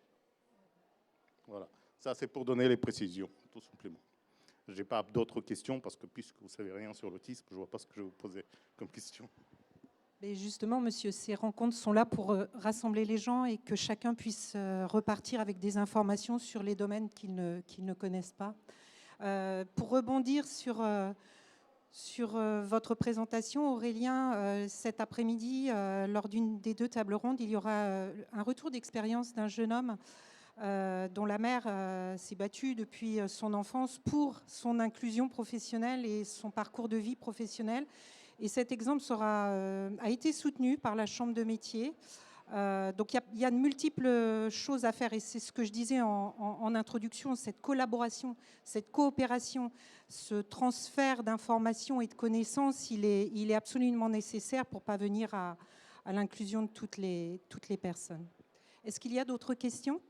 Voilà, ça c'est pour donner les précisions, tout simplement. Je n'ai pas d'autres questions parce que puisque vous ne savez rien sur l'autisme, je ne vois pas ce que je vais vous poser comme question. Mais justement, monsieur, ces rencontres sont là pour rassembler les gens et que chacun puisse repartir avec des informations sur les domaines qu'ils ne connaissent pas. Pour rebondir sur votre présentation, Aurélien, cet après-midi, lors d'une des 2 tables rondes, il y aura un retour d'expérience d'un jeune homme dont la mère s'est battue depuis son enfance pour son inclusion professionnelle et son parcours de vie professionnel. Et cet exemple a été soutenu par la Chambre de métier. Donc il y a de multiples choses à faire et c'est ce que je disais en introduction, cette collaboration, cette coopération, ce transfert d'informations et de connaissances, il est absolument nécessaire pour parvenir à l'inclusion de toutes les personnes. Est-ce qu'il y a d'autres questions ?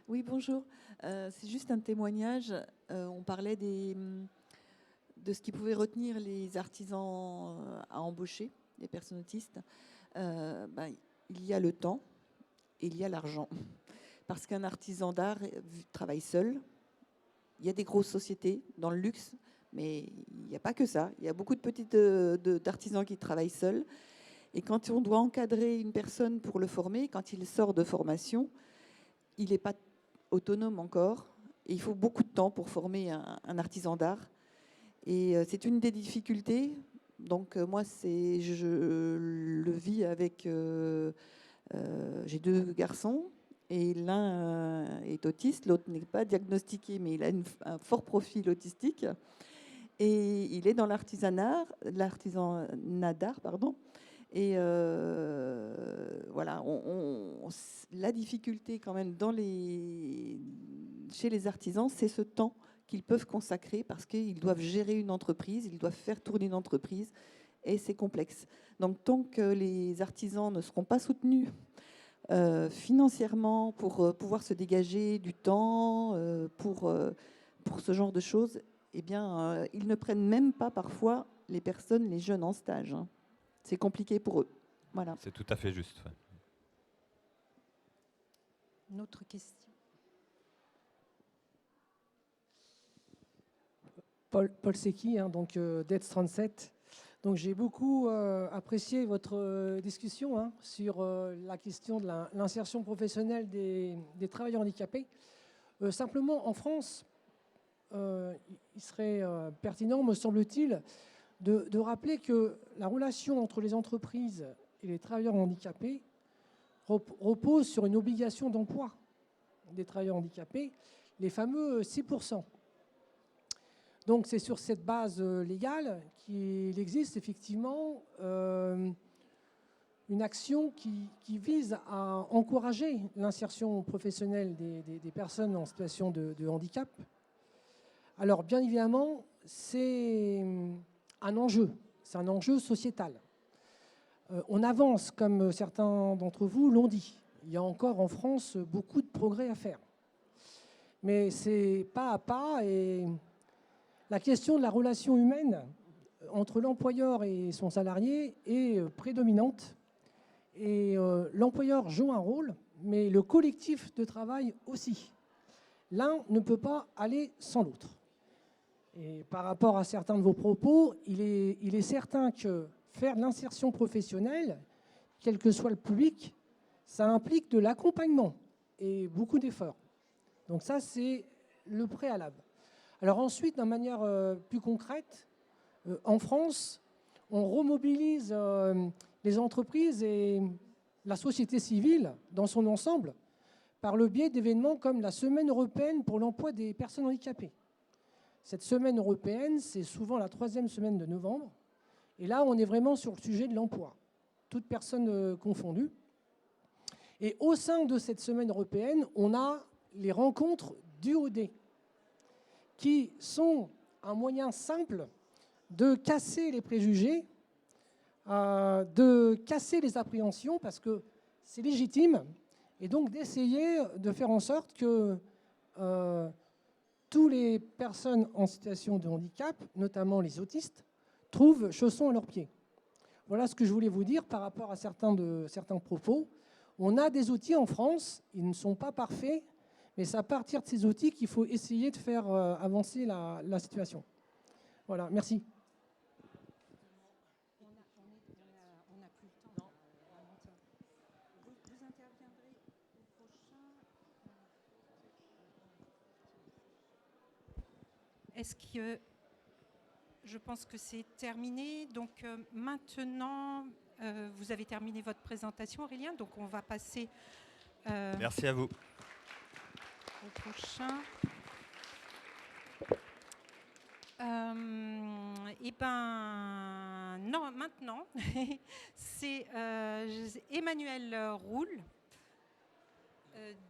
Oui, bonjour. C'est juste un témoignage. On parlait de ce qui pouvait retenir les artisans à embaucher, les personnes autistes. Il y a le temps et il y a l'argent. Parce qu'un artisan d'art travaille seul. Il y a des grosses sociétés dans le luxe, mais il n'y a pas que ça. Il y a beaucoup de petites d'artisans qui travaillent seuls. Et quand on doit encadrer une personne pour le former, quand il sort de formation, il n'est pas autonome encore. Et il faut beaucoup de temps pour former un artisan d'art. Et c'est une des difficultés. Donc moi, je le vis avec... j'ai 2 garçons. Et l'un est autiste, l'autre n'est pas diagnostiqué, mais il a un fort profil autistique. Et il est dans l'artisanat d'art, pardon. Et voilà, la difficulté quand même chez les artisans, c'est ce temps qu'ils peuvent consacrer parce qu'ils doivent gérer une entreprise, ils doivent faire tourner une entreprise et c'est complexe. Donc tant que les artisans ne seront pas soutenus financièrement pour pouvoir se dégager du temps pour ce genre de choses, eh bien, ils ne prennent même pas parfois les jeunes en stage. Hein. C'est compliqué pour eux. Voilà. C'est tout à fait juste. Ouais. Une autre question. Paul Secchi, hein, donc DETS 37. Donc j'ai beaucoup apprécié votre discussion hein, sur la question de l'insertion professionnelle des travailleurs handicapés. Simplement, en France, il serait pertinent, me semble-t-il, de rappeler que la relation entre les entreprises et les travailleurs handicapés repose sur une obligation d'emploi des travailleurs handicapés, les fameux 6%. Donc c'est sur cette base légale qu'il existe effectivement une action qui vise à encourager l'insertion professionnelle des personnes en situation de handicap. Alors bien évidemment, c'est un enjeu sociétal. On avance, comme certains d'entre vous l'ont dit. Il y a encore en France beaucoup de progrès à faire. Mais c'est pas à pas et la question de la relation humaine entre l'employeur et son salarié est prédominante. Et l'employeur joue un rôle, mais le collectif de travail aussi. L'un ne peut pas aller sans l'autre. Et par rapport à certains de vos propos, il est certain que faire de l'insertion professionnelle, quel que soit le public, ça implique de l'accompagnement et beaucoup d'efforts. Donc ça, c'est le préalable. Alors ensuite, d'une manière plus concrète, en France, on remobilise les entreprises et la société civile dans son ensemble par le biais d'événements comme la Semaine européenne pour l'emploi des personnes handicapées. Cette semaine européenne, c'est souvent la 3e semaine de novembre. Et là, on est vraiment sur le sujet de l'emploi, toutes personnes confondues. Et au sein de cette semaine européenne, on a les rencontres du OD, qui sont un moyen simple de casser les préjugés, de casser les appréhensions, parce que c'est légitime, et donc d'essayer de faire en sorte que toutes les personnes en situation de handicap, notamment les autistes, trouvent chaussons à leurs pieds. Voilà ce que je voulais vous dire par rapport à certains propos. On a des outils en France, ils ne sont pas parfaits, mais c'est à partir de ces outils qu'il faut essayer de faire avancer la situation. Voilà, merci. On n'a plus le temps. Vous interviendrez au prochain. Est-ce que... Je pense que c'est terminé. Donc maintenant, vous avez terminé votre présentation, Aurélien. Donc on va passer... Merci à vous. Au prochain. Et ben non, maintenant, c'est Emmanuel Roule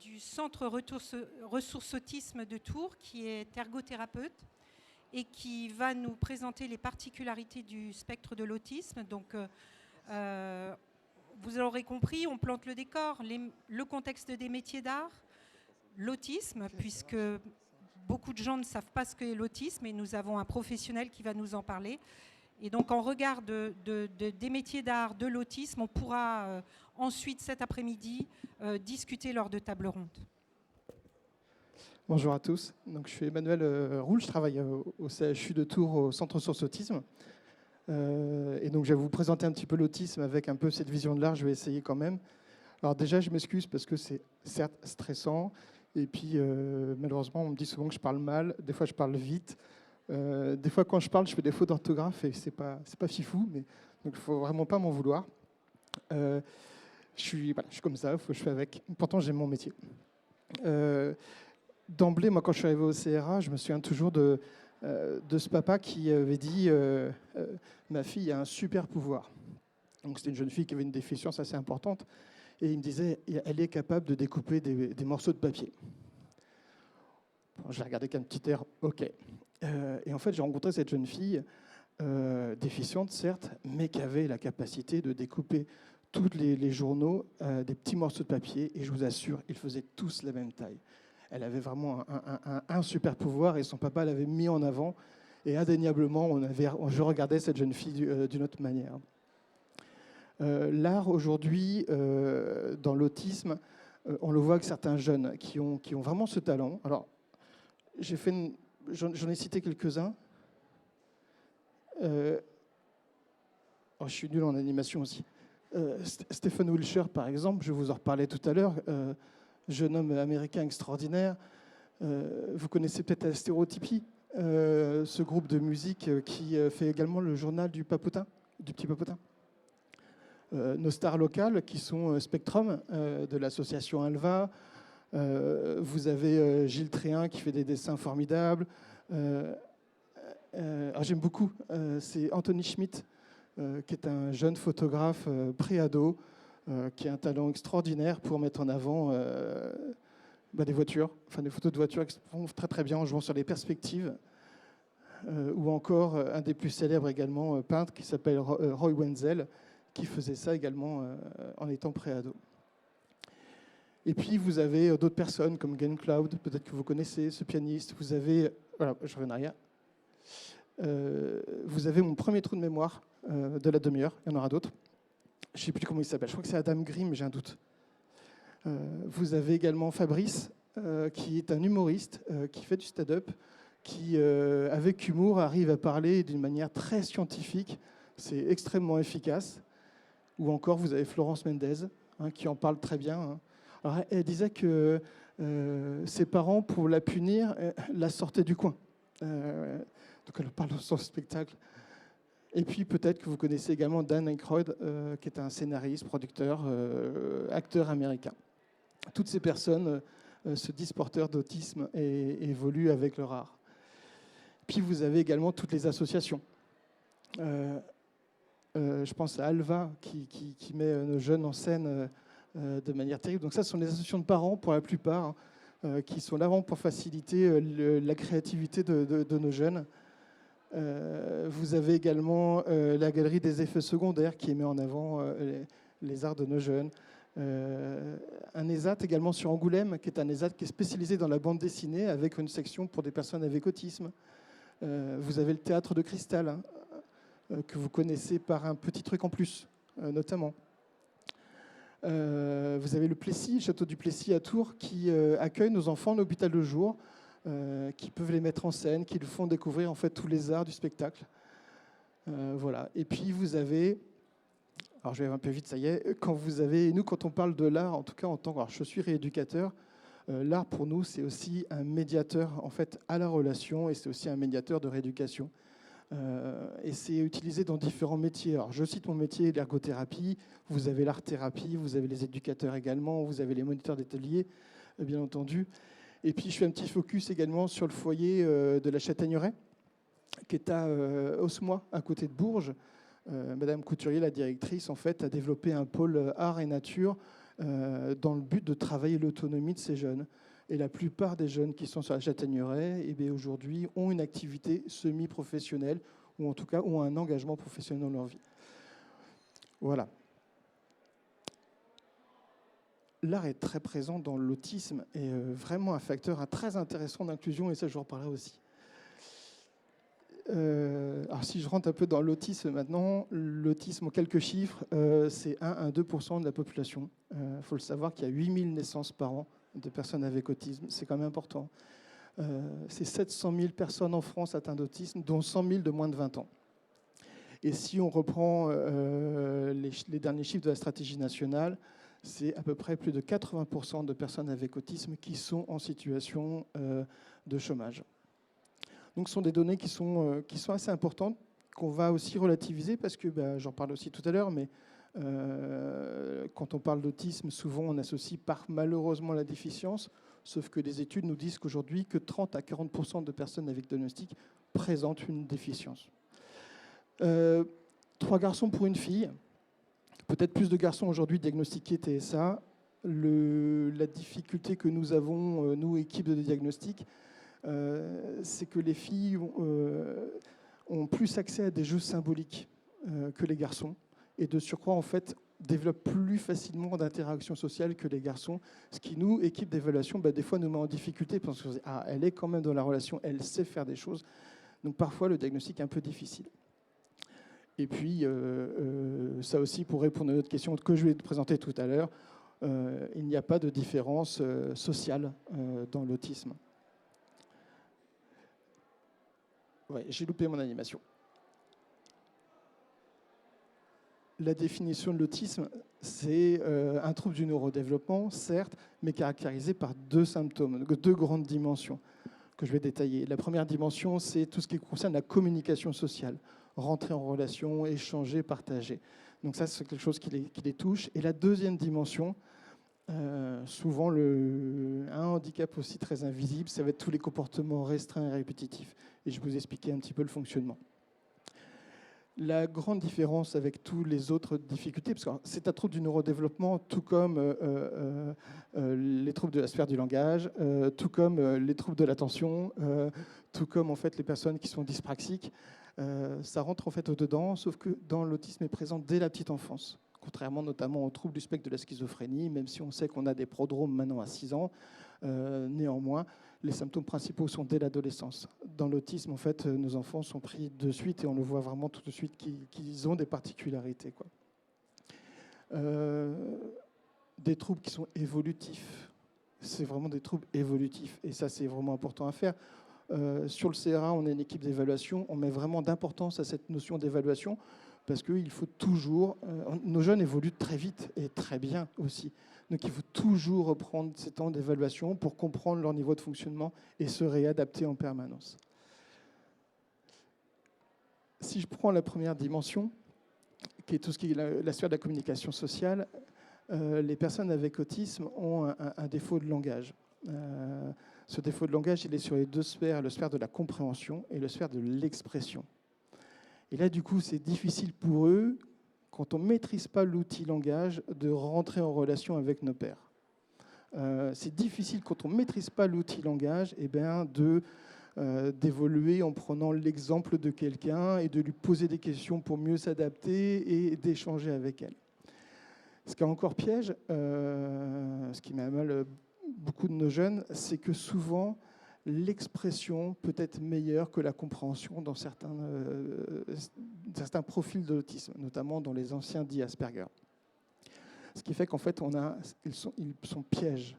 du Centre Ressources Autisme de Tours, qui est ergothérapeute et qui va nous présenter les particularités du spectre de l'autisme. Donc, vous l'aurez compris, on plante le décor, le contexte des métiers d'art, l'autisme, puisque beaucoup de gens ne savent pas ce qu'est l'autisme et nous avons un professionnel qui va nous en parler. Et donc, en regard des métiers d'art, de l'autisme, on pourra ensuite, cet après-midi, discuter lors de tables rondes. Bonjour à tous. Donc, je suis Emmanuel Roule, je travaille au CHU de Tours, au Centre Ressources Autisme. Et donc, je vais vous présenter un petit peu l'autisme avec un peu cette vision de l'art. Je vais essayer quand même. Alors déjà, je m'excuse parce que c'est certes stressant. Et puis, malheureusement, on me dit souvent que je parle mal. Des fois, je parle vite. Des fois, quand je parle, je fais des fautes d'orthographe et c'est pas fifou. Mais donc, il faut vraiment pas m'en vouloir. Je suis comme ça. Je fais avec. Pourtant, j'aime mon métier. D'emblée, moi, quand je suis arrivé au CRA, je me souviens toujours de ce papa qui avait dit ma fille a un super pouvoir. Donc, c'était une jeune fille qui avait une déficience assez importante. Et il me disait, elle est capable de découper des morceaux de papier. Bon, j'ai regardé qu'un petit air, OK. Et en fait, j'ai rencontré cette jeune fille, déficiente, certes, mais qui avait la capacité de découper tous les journaux, des petits morceaux de papier. Et je vous assure, ils faisaient tous la même taille. Elle avait vraiment un super pouvoir et son papa l'avait mis en avant. Et indéniablement, je regardais cette jeune fille d'une autre manière. L'art, aujourd'hui, dans l'autisme, on le voit avec certains jeunes qui ont vraiment ce talent. Alors, j'en ai cité quelques-uns. Je suis nul en animation aussi. Stephen Wilshire, par exemple, je vous en reparlais tout à l'heure, jeune homme américain extraordinaire. Vous connaissez peut-être la Stéréotypie, ce groupe de musique qui fait également le journal du Petit Papotin. Nos stars locales qui sont Spectrum de l'association Alva. Vous avez Gilles Tréhin qui fait des dessins formidables. J'aime beaucoup, c'est Anthony Schmidt, qui est un jeune photographe pré-ado, qui a un talent extraordinaire pour mettre en avant des voitures, des photos de voitures qui font très très bien en jouant sur les perspectives. Ou encore un des plus célèbres également, peintre, qui s'appelle Roy Wenzel, qui faisait ça également en étant pré-ado. Et puis vous avez d'autres personnes comme Glenn Cloud, peut-être que vous connaissez ce pianiste. Vous avez, voilà, je reviens en arrière. Vous avez mon premier trou de mémoire de la demi-heure, il y en aura d'autres. Je ne sais plus comment il s'appelle, je crois que c'est Adam Grimm, j'ai un doute. Vous avez également Fabrice, qui est un humoriste, qui fait du stand-up, qui, avec humour, arrive à parler d'une manière très scientifique. C'est extrêmement efficace. Ou encore, vous avez Florence Mendez, qui en parle très bien. Alors, elle disait que ses parents, pour la punir, la sortaient du coin. Donc, elle parle de son spectacle. Et puis, peut-être que vous connaissez également Dan Aykroyd, qui est un scénariste, producteur, acteur américain. Toutes ces personnes se disent porteurs d'autisme et évoluent avec leur art. Puis, vous avez également toutes les associations. Je pense à Alva, qui met nos jeunes en scène de manière terrible. Donc ça, ce sont les associations de parents, pour la plupart, qui sont là pour faciliter la créativité de nos jeunes. Vous avez également la galerie des effets secondaires, qui met en avant les arts de nos jeunes. Un ESAT également sur Angoulême, qui est un ESAT qui est spécialisé dans la bande dessinée, avec une section pour des personnes avec autisme. Vous avez le théâtre de Cristal, que vous connaissez par un petit truc en plus, notamment. Vous avez le Plessis, le château du Plessis à Tours, qui accueille nos enfants en hôpital de jour, qui peuvent les mettre en scène, qui leur font découvrir en fait tous les arts du spectacle. Voilà. Et puis vous avez, alors je vais un peu vite, ça y est, quand on parle de l'art, en tout cas alors je suis rééducateur, l'art pour nous c'est aussi un médiateur en fait à la relation et c'est aussi un médiateur de rééducation. Et c'est utilisé dans différents métiers. Alors, je cite mon métier, l'ergothérapie, vous avez l'art-thérapie, vous avez les éducateurs également, vous avez les moniteurs d'atelier, bien entendu. Et puis, je fais un petit focus également sur le foyer de la Châtaigneraie, qui est à Osmois, à côté de Bourges. Madame Couturier, la directrice, en fait, a développé un pôle art et nature dans le but de travailler l'autonomie de ces jeunes. Et la plupart des jeunes qui sont sur la Châtaigneraie, aujourd'hui, ont une activité semi-professionnelle, ou en tout cas ont un engagement professionnel dans leur vie. Voilà. L'art est très présent dans l'autisme et vraiment un facteur très intéressant d'inclusion, et ça, je vous en reparlerai aussi. Alors, si je rentre un peu dans l'autisme maintenant, l'autisme en quelques chiffres, c'est 1 à 2% de la population. Il faut le savoir qu'il y a 8000 naissances par an de personnes avec autisme. C'est quand même important. C'est 700 000 personnes en France atteintes d'autisme, dont 100 000 de moins de 20 ans. Et si on reprend les derniers chiffres de la stratégie nationale, c'est à peu près plus de 80% de personnes avec autisme qui sont en situation de chômage. Donc ce sont des données qui sont assez importantes, qu'on va aussi relativiser, parce que, j'en parle aussi tout à l'heure, mais quand on parle d'autisme, souvent on associe malheureusement la déficience, sauf que les études nous disent qu'aujourd'hui, que 30 à 40% de personnes avec diagnostic présentent une déficience. 3 garçons pour une fille, peut-être plus de garçons aujourd'hui diagnostiqués TSA. La difficulté que nous avons, nous, équipe de diagnostic, c'est que les filles ont plus accès à des jeux symboliques que les garçons, et de surcroît, en fait, développent plus facilement d'interactions sociales que les garçons, ce qui, nous, équipe d'évaluation, des fois nous met en difficulté, parce qu'elle est quand même dans la relation, elle sait faire des choses. Donc parfois, le diagnostic est un peu difficile. Et puis, ça aussi, pour répondre à notre question que je vais te présenter tout à l'heure, il n'y a pas de différence sociale dans l'autisme. Ouais, j'ai loupé mon animation. La définition de l'autisme, c'est un trouble du neurodéveloppement, certes, mais caractérisé par 2 symptômes, 2 grandes dimensions que je vais détailler. La première dimension, c'est tout ce qui concerne la communication sociale, rentrer en relation, échanger, partager. Donc ça, c'est quelque chose qui les touche. Et la deuxième dimension, souvent un handicap aussi très invisible, ça va être tous les comportements restreints et répétitifs. Et je vais vous expliquer un petit peu le fonctionnement. La grande différence avec toutes les autres difficultés, parce que c'est un trouble du neurodéveloppement, tout comme les troubles de la sphère du langage, tout comme les troubles de l'attention, tout comme en fait les personnes qui sont dyspraxiques, ça rentre en fait au-dedans, sauf que dans l'autisme est présent dès la petite enfance, contrairement notamment aux troubles du spectre de la schizophrénie, même si on sait qu'on a des prodromes maintenant à 6 ans, néanmoins, les symptômes principaux sont dès l'adolescence. Dans l'autisme, en fait, nos enfants sont pris de suite et on le voit vraiment tout de suite qu'ils ont des particularités, quoi. Des troubles qui sont évolutifs. C'est vraiment des troubles évolutifs et ça, c'est vraiment important à faire. Sur le CRA, on est une équipe d'évaluation. On met vraiment d'importance à cette notion d'évaluation parce qu'il faut toujours... nos jeunes évoluent très vite et très bien aussi. Donc il faut toujours reprendre ces temps d'évaluation pour comprendre leur niveau de fonctionnement et se réadapter en permanence. Si je prends la première dimension, qui est tout ce qui est la sphère de la communication sociale, les personnes avec autisme ont un défaut de langage. Ce défaut de langage, il est sur les 2 sphères, la sphère de la compréhension et la sphère de l'expression. Et là, du coup, c'est difficile pour eux, quand on ne maîtrise pas l'outil langage, de rentrer en relation avec nos pairs. C'est difficile, quand on ne maîtrise pas l'outil langage, d'évoluer en prenant l'exemple de quelqu'un et de lui poser des questions pour mieux s'adapter et d'échanger avec elle. Ce qui est encore piège, ce qui met à mal beaucoup de nos jeunes, c'est que souvent, l'expression peut être meilleure que la compréhension dans certains profils de l'autisme, notamment dans les anciens dits Asperger. Ce qui fait qu'en fait, ils sont pièges.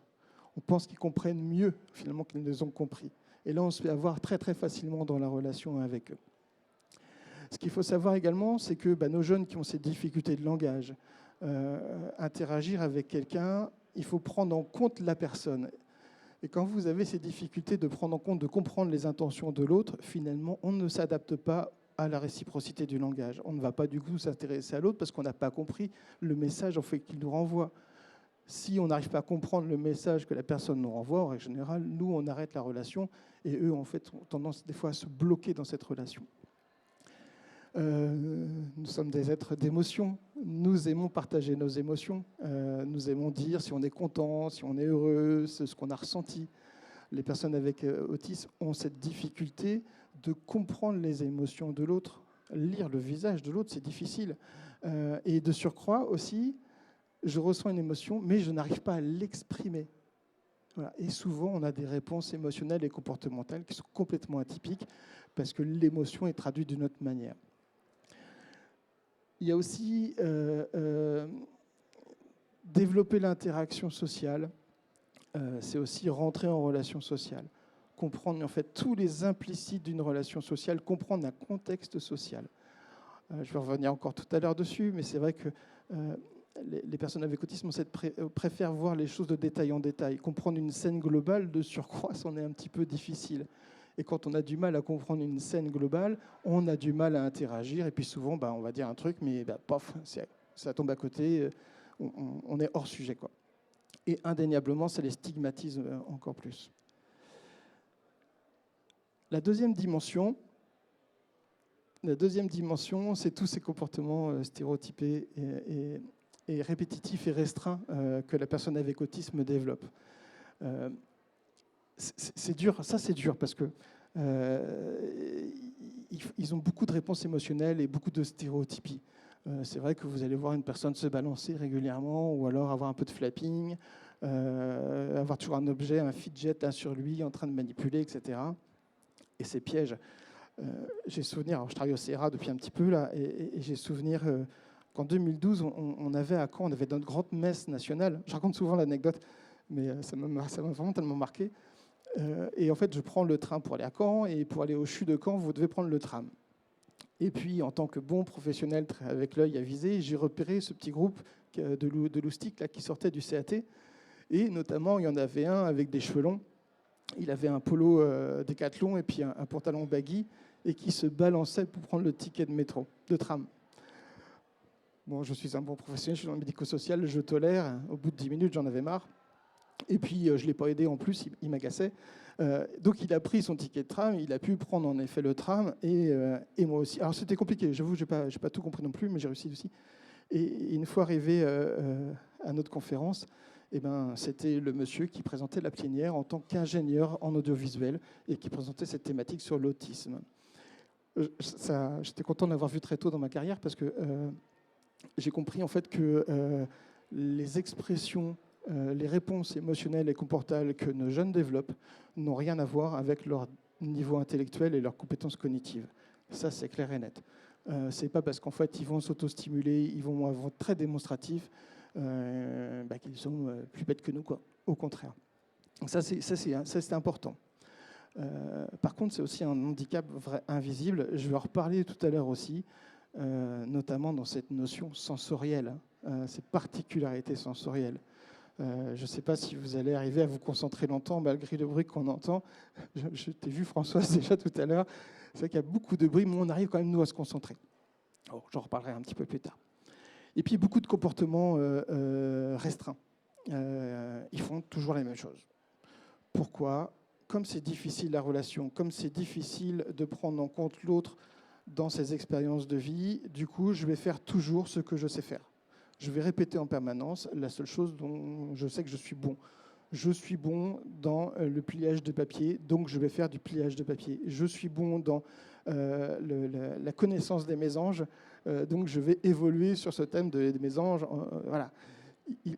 On pense qu'ils comprennent mieux, finalement, qu'ils les ont compris. Et là, on se fait avoir très, très facilement dans la relation avec eux. Ce qu'il faut savoir également, c'est que nos jeunes qui ont ces difficultés de langage, interagir avec quelqu'un, il faut prendre en compte la personne. Et quand vous avez ces difficultés de prendre en compte, de comprendre les intentions de l'autre, finalement, on ne s'adapte pas à la réciprocité du langage. On ne va pas du coup s'intéresser à l'autre parce qu'on n'a pas compris le message en fait qu'il nous renvoie. Si on n'arrive pas à comprendre le message que la personne nous renvoie, en règle générale, nous, on arrête la relation et eux, en fait, ont tendance des fois à se bloquer dans cette relation. Nous sommes des êtres d'émotion. Nous aimons partager nos émotions. Nous aimons dire si on est content, si on est heureux, ce qu'on a ressenti. Les personnes avec autisme ont cette difficulté de comprendre les émotions de l'autre. Lire le visage de l'autre, c'est difficile. Et de surcroît aussi, je ressens une émotion, mais je n'arrive pas à l'exprimer. Voilà. Et souvent, on a des réponses émotionnelles et comportementales qui sont complètement atypiques parce que l'émotion est traduite d'une autre manière. Il y a aussi développer l'interaction sociale, c'est aussi rentrer en relation sociale, comprendre en fait tous les implicites d'une relation sociale, comprendre un contexte social. Je vais revenir encore tout à l'heure dessus, mais c'est vrai que les personnes avec autisme préfèrent voir les choses de détail en détail. Comprendre une scène globale, de surcroît, c'en est un petit peu difficile. Et quand on a du mal à comprendre une scène globale, on a du mal à interagir. Et puis souvent, on va dire un truc, mais pof, ça tombe à côté, on est hors sujet, quoi. Et indéniablement, ça les stigmatise encore plus. La deuxième dimension, c'est tous ces comportements stéréotypés et répétitifs et restreints que la personne avec autisme développe. C'est dur, ça c'est dur parce que ils ont beaucoup de réponses émotionnelles et beaucoup de stéréotypies. C'est vrai que vous allez voir une personne se balancer régulièrement ou alors avoir un peu de flapping, avoir toujours un objet, un fidget là, sur lui en train de manipuler, etc. Et ces pièges. J'ai souvenir, alors je travaille au CRA depuis un petit peu là, et j'ai souvenir qu'en 2012, on avait à Caen, on avait notre grande messe nationale. Je raconte souvent l'anecdote, mais ça m'a vraiment tellement marqué. Et en fait, je prends le train pour aller à Caen, et pour aller au CHU de Caen, vous devez prendre le tram. Et puis, en tant que bon professionnel avec l'œil avisé, j'ai repéré ce petit groupe de loustiques là, qui sortait du CAT. Et notamment, il y en avait un avec des cheveux longs. Il avait un polo Décathlon et puis un pantalon baggy et qui se balançait pour prendre le ticket de métro, de tram. Bon, je suis un bon professionnel, je suis dans le médico-social, je tolère. Au bout de 10 minutes, j'en avais marre. Et puis, je ne l'ai pas aidé en plus, il m'agaçait. Donc, il a pris son ticket de tram, il a pu prendre en effet le tram et moi aussi. Alors, c'était compliqué, j'avoue, je n'ai pas tout compris non plus, mais j'ai réussi aussi. Et une fois arrivé à notre conférence, c'était le monsieur qui présentait la plénière en tant qu'ingénieur en audiovisuel et qui présentait cette thématique sur l'autisme. J'étais content de l'avoir vu très tôt dans ma carrière parce que j'ai compris en fait que les expressions, les réponses émotionnelles et comportementales que nos jeunes développent n'ont rien à voir avec leur niveau intellectuel et leurs compétences cognitives. Ça, c'est clair et net. C'est pas parce qu'en fait ils vont s'auto-stimuler, ils vont être très démonstratifs, qu'ils sont plus bêtes que nous, quoi. Au contraire. Donc ça, c'est important. Par contre, c'est aussi un handicap invisible. Je vais en reparler tout à l'heure aussi, notamment dans cette notion sensorielle, ces particularités sensorielles. Je ne sais pas si vous allez arriver à vous concentrer longtemps malgré le bruit qu'on entend. Je t'ai vu, Françoise, déjà tout à l'heure. C'est vrai qu'il y a beaucoup de bruit, mais on arrive quand même, nous, à se concentrer. J'en reparlerai un petit peu plus tard. Et puis, beaucoup de comportements restreints. Ils font toujours les mêmes choses. Pourquoi ? Comme c'est difficile la relation, comme c'est difficile de prendre en compte l'autre dans ses expériences de vie, du coup, je vais faire toujours ce que je sais faire. Je vais répéter en permanence la seule chose dont je sais que je suis bon. Je suis bon dans le pliage de papier, donc je vais faire du pliage de papier. Je suis bon dans la connaissance des mésanges, donc je vais évoluer sur ce thème des mésanges. Voilà.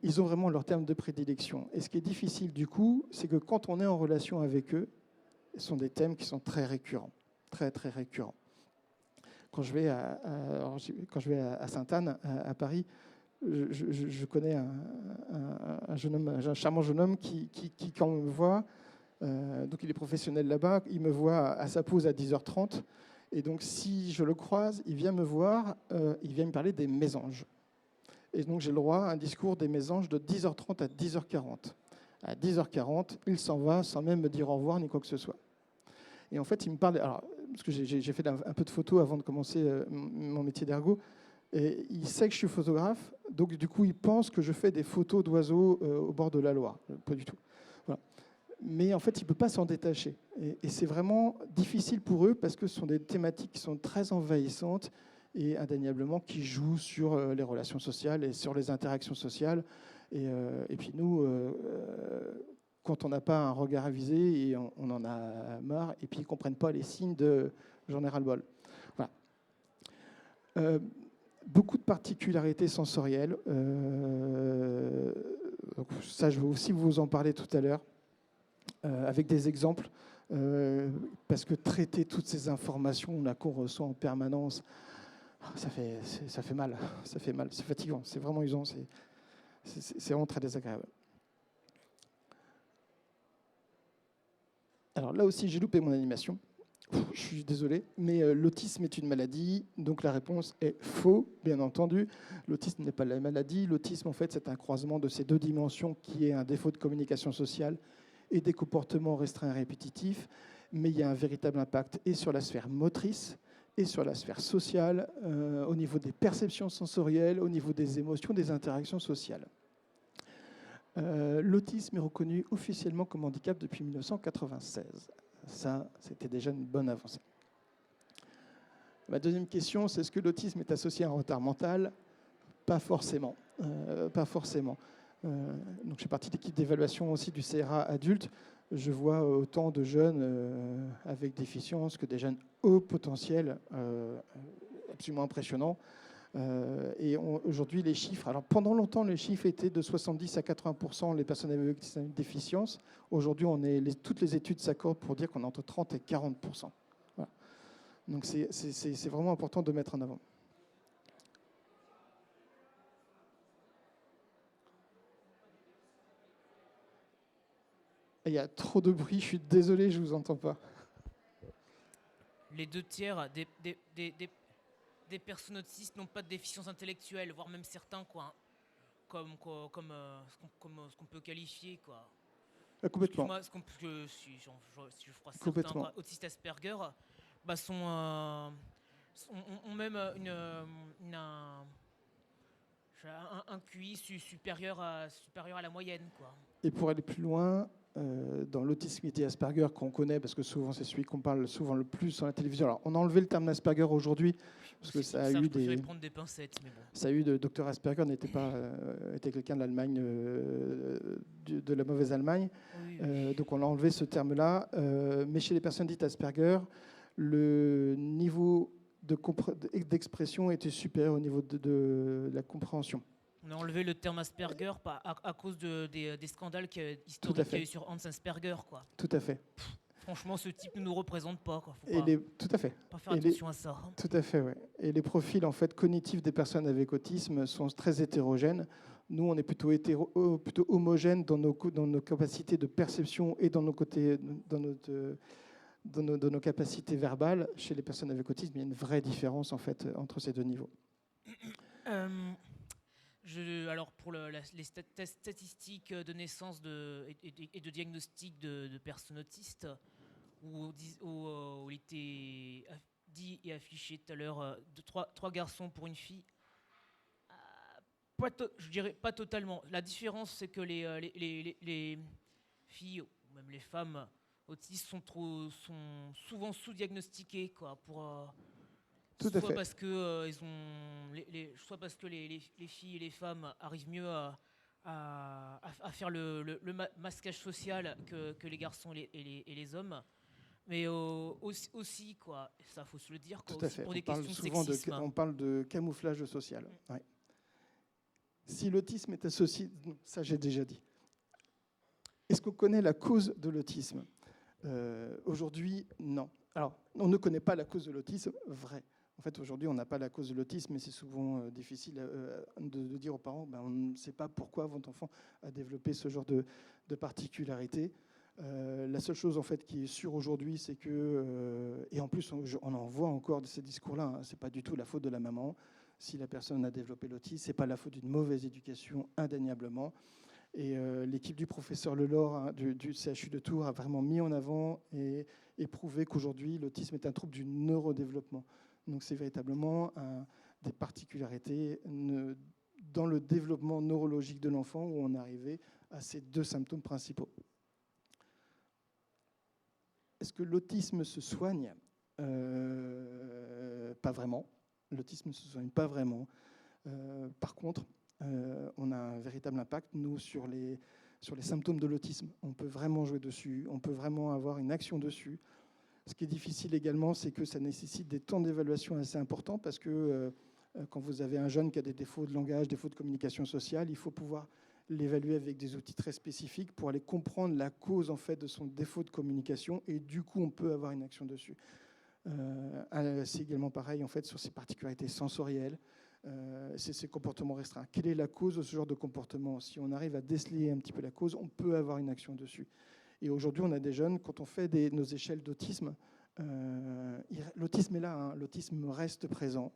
Ils ont vraiment leur terme de prédilection. Et ce qui est difficile du coup, c'est que quand on est en relation avec eux, ce sont des thèmes qui sont très récurrents, très très récurrents. Quand je vais à Sainte-Anne, à Paris, je connais un charmant jeune homme qui quand on me voit, donc il est professionnel là-bas, il me voit à sa pause à 10h30, et donc si je le croise, il vient me voir, il vient me parler des mésanges. Et donc j'ai le droit à un discours des mésanges de 10h30 à 10h40. À 10h40, il s'en va sans même me dire au revoir ni quoi que ce soit. Et en fait, il me parle... Alors, parce que j'ai fait un peu de photos avant de commencer mon métier d'ergo, et il sait que je suis photographe, donc du coup, il pense que je fais des photos d'oiseaux au bord de la Loire. Pas du tout. Voilà. Mais en fait, il ne peut pas s'en détacher. Et c'est vraiment difficile pour eux parce que ce sont des thématiques qui sont très envahissantes et indéniablement qui jouent sur les relations sociales et sur les interactions sociales. Et puis nous, quand on n'a pas un regard avisé, et on en a marre, et puis ils ne comprennent pas les signes de « j'en ai ras-le-bol ». Voilà. Beaucoup de particularités sensorielles. Ça, je vais aussi vous en parler tout à l'heure, avec des exemples, parce que traiter toutes ces informations là, qu'on reçoit en permanence, ça fait mal, c'est fatigant, c'est vraiment usant, c'est vraiment très désagréable. Alors là aussi, j'ai loupé mon animation. Je suis désolé, mais l'autisme est une maladie, donc la réponse est faux, bien entendu. L'autisme n'est pas la maladie. L'autisme, en fait, c'est un croisement de ces deux dimensions qui est un défaut de communication sociale et des comportements restreints et répétitifs. Mais il y a un véritable impact et sur la sphère motrice et sur la sphère sociale, au niveau des perceptions sensorielles, au niveau des émotions, des interactions sociales. L'autisme est reconnu officiellement comme handicap depuis 1996. Ça, c'était déjà une bonne avancée. Ma deuxième question, c'est est-ce que l'autisme est associé à un retard mental? Pas forcément. Pas forcément. Donc, je fais partie de l'équipe d'évaluation aussi du CRA adulte. Je vois autant de jeunes avec déficience que des jeunes haut potentiel, absolument impressionnants. Et aujourd'hui, les chiffres... Alors, pendant longtemps, les chiffres étaient de 70 à 80% les personnes avec déficience. Aujourd'hui, toutes les études s'accordent pour dire qu'on est entre 30 et 40%. Voilà. Donc, c'est vraiment important de mettre en avant. Il y a trop de bruit, je suis désolé, je ne vous entends pas. Les 2/3 des personnes autistes n'ont pas de déficience intellectuelle, voire même certains, quoi, comme ce qu'on peut qualifier, quoi. Complètement. Si je crois certains, quoi, autistes Asperger, ont même un QI supérieur à la moyenne, quoi. Et pour aller plus loin, dans l'autisme Asperger qu'on connaît, parce que souvent c'est celui qu'on parle souvent le plus sur la télévision. Alors on a enlevé le terme Asperger aujourd'hui parce que ça a eu des. Prendre des pincettes, mais bon. Ça a eu de Dr Asperger était quelqu'un de l'Allemagne, de la mauvaise Allemagne. Oui. Donc on a enlevé ce terme-là. Mais chez les personnes dites Asperger, le niveau d'expression était supérieur au niveau de la compréhension. On a enlevé le terme Asperger à cause des scandales historiques qu'il y a eu sur Hans Asperger, quoi. Tout à fait. Franchement, ce type ne nous représente pas, quoi. Tout à fait. Pas faire attention à ça. Tout à fait, oui. Et les profils en fait cognitifs des personnes avec autisme sont très hétérogènes. Nous, on est plutôt homogènes dans nos capacités de perception et dans nos capacités verbales. Chez les personnes avec autisme, il y a une vraie différence en fait entre ces deux niveaux. Alors pour les statistiques de naissance et de diagnostic de personnes autistes, où il était dit et affiché tout à l'heure 3 garçons pour une fille, je dirais pas totalement. La différence, c'est que les filles, ou même les femmes autistes, sont souvent sous-diagnostiquées, quoi, soit parce que soit parce que les filles et les femmes arrivent mieux à faire le masquage social que les garçons et les hommes, mais aussi, quoi, ça faut se le dire, quoi, tout à aussi fait. pour des questions de sexisme. On parle de camouflage social. Ouais. Si l'autisme est associé, ça j'ai déjà dit. Est-ce qu'on connaît la cause de l'autisme? Aujourd'hui, non. Alors, on ne connaît pas la cause de l'autisme, vrai. En fait, aujourd'hui, on n'a pas la cause de l'autisme, mais c'est souvent difficile de dire aux parents, on ne sait pas pourquoi votre enfant a développé ce genre de particularité. La seule chose en fait qui est sûre aujourd'hui, c'est que, et en plus on en voit encore de ces discours-là, hein, c'est pas du tout la faute de la maman. Si la personne a développé l'autisme, c'est pas la faute d'une mauvaise éducation, indéniablement. Et l'équipe du professeur Lelore, hein, du CHU de Tours, a vraiment mis en avant et prouvé qu'aujourd'hui l'autisme est un trouble du neurodéveloppement. Donc c'est véritablement des particularités dans le développement neurologique de l'enfant où on est arrivé à ces 2 symptômes principaux. Est-ce que l'autisme se soigne? Pas vraiment. L'autisme ne se soigne pas vraiment. Par contre, on a un véritable impact, nous, sur les symptômes de l'autisme. On peut vraiment jouer dessus, on peut vraiment avoir une action dessus. Ce qui est difficile également, c'est que ça nécessite des temps d'évaluation assez importants parce que quand vous avez un jeune qui a des défauts de langage, défauts de communication sociale, il faut pouvoir l'évaluer avec des outils très spécifiques pour aller comprendre la cause en fait de son défaut de communication et du coup on peut avoir une action dessus. C'est également pareil en fait sur ses particularités sensorielles, c'est ses comportements restreints. Quelle est la cause de ce genre de comportement? Si on arrive à déceler un petit peu la cause, on peut avoir une action dessus. Et aujourd'hui, on a des jeunes, quand on fait nos échelles d'autisme, l'autisme est là, hein, l'autisme reste présent.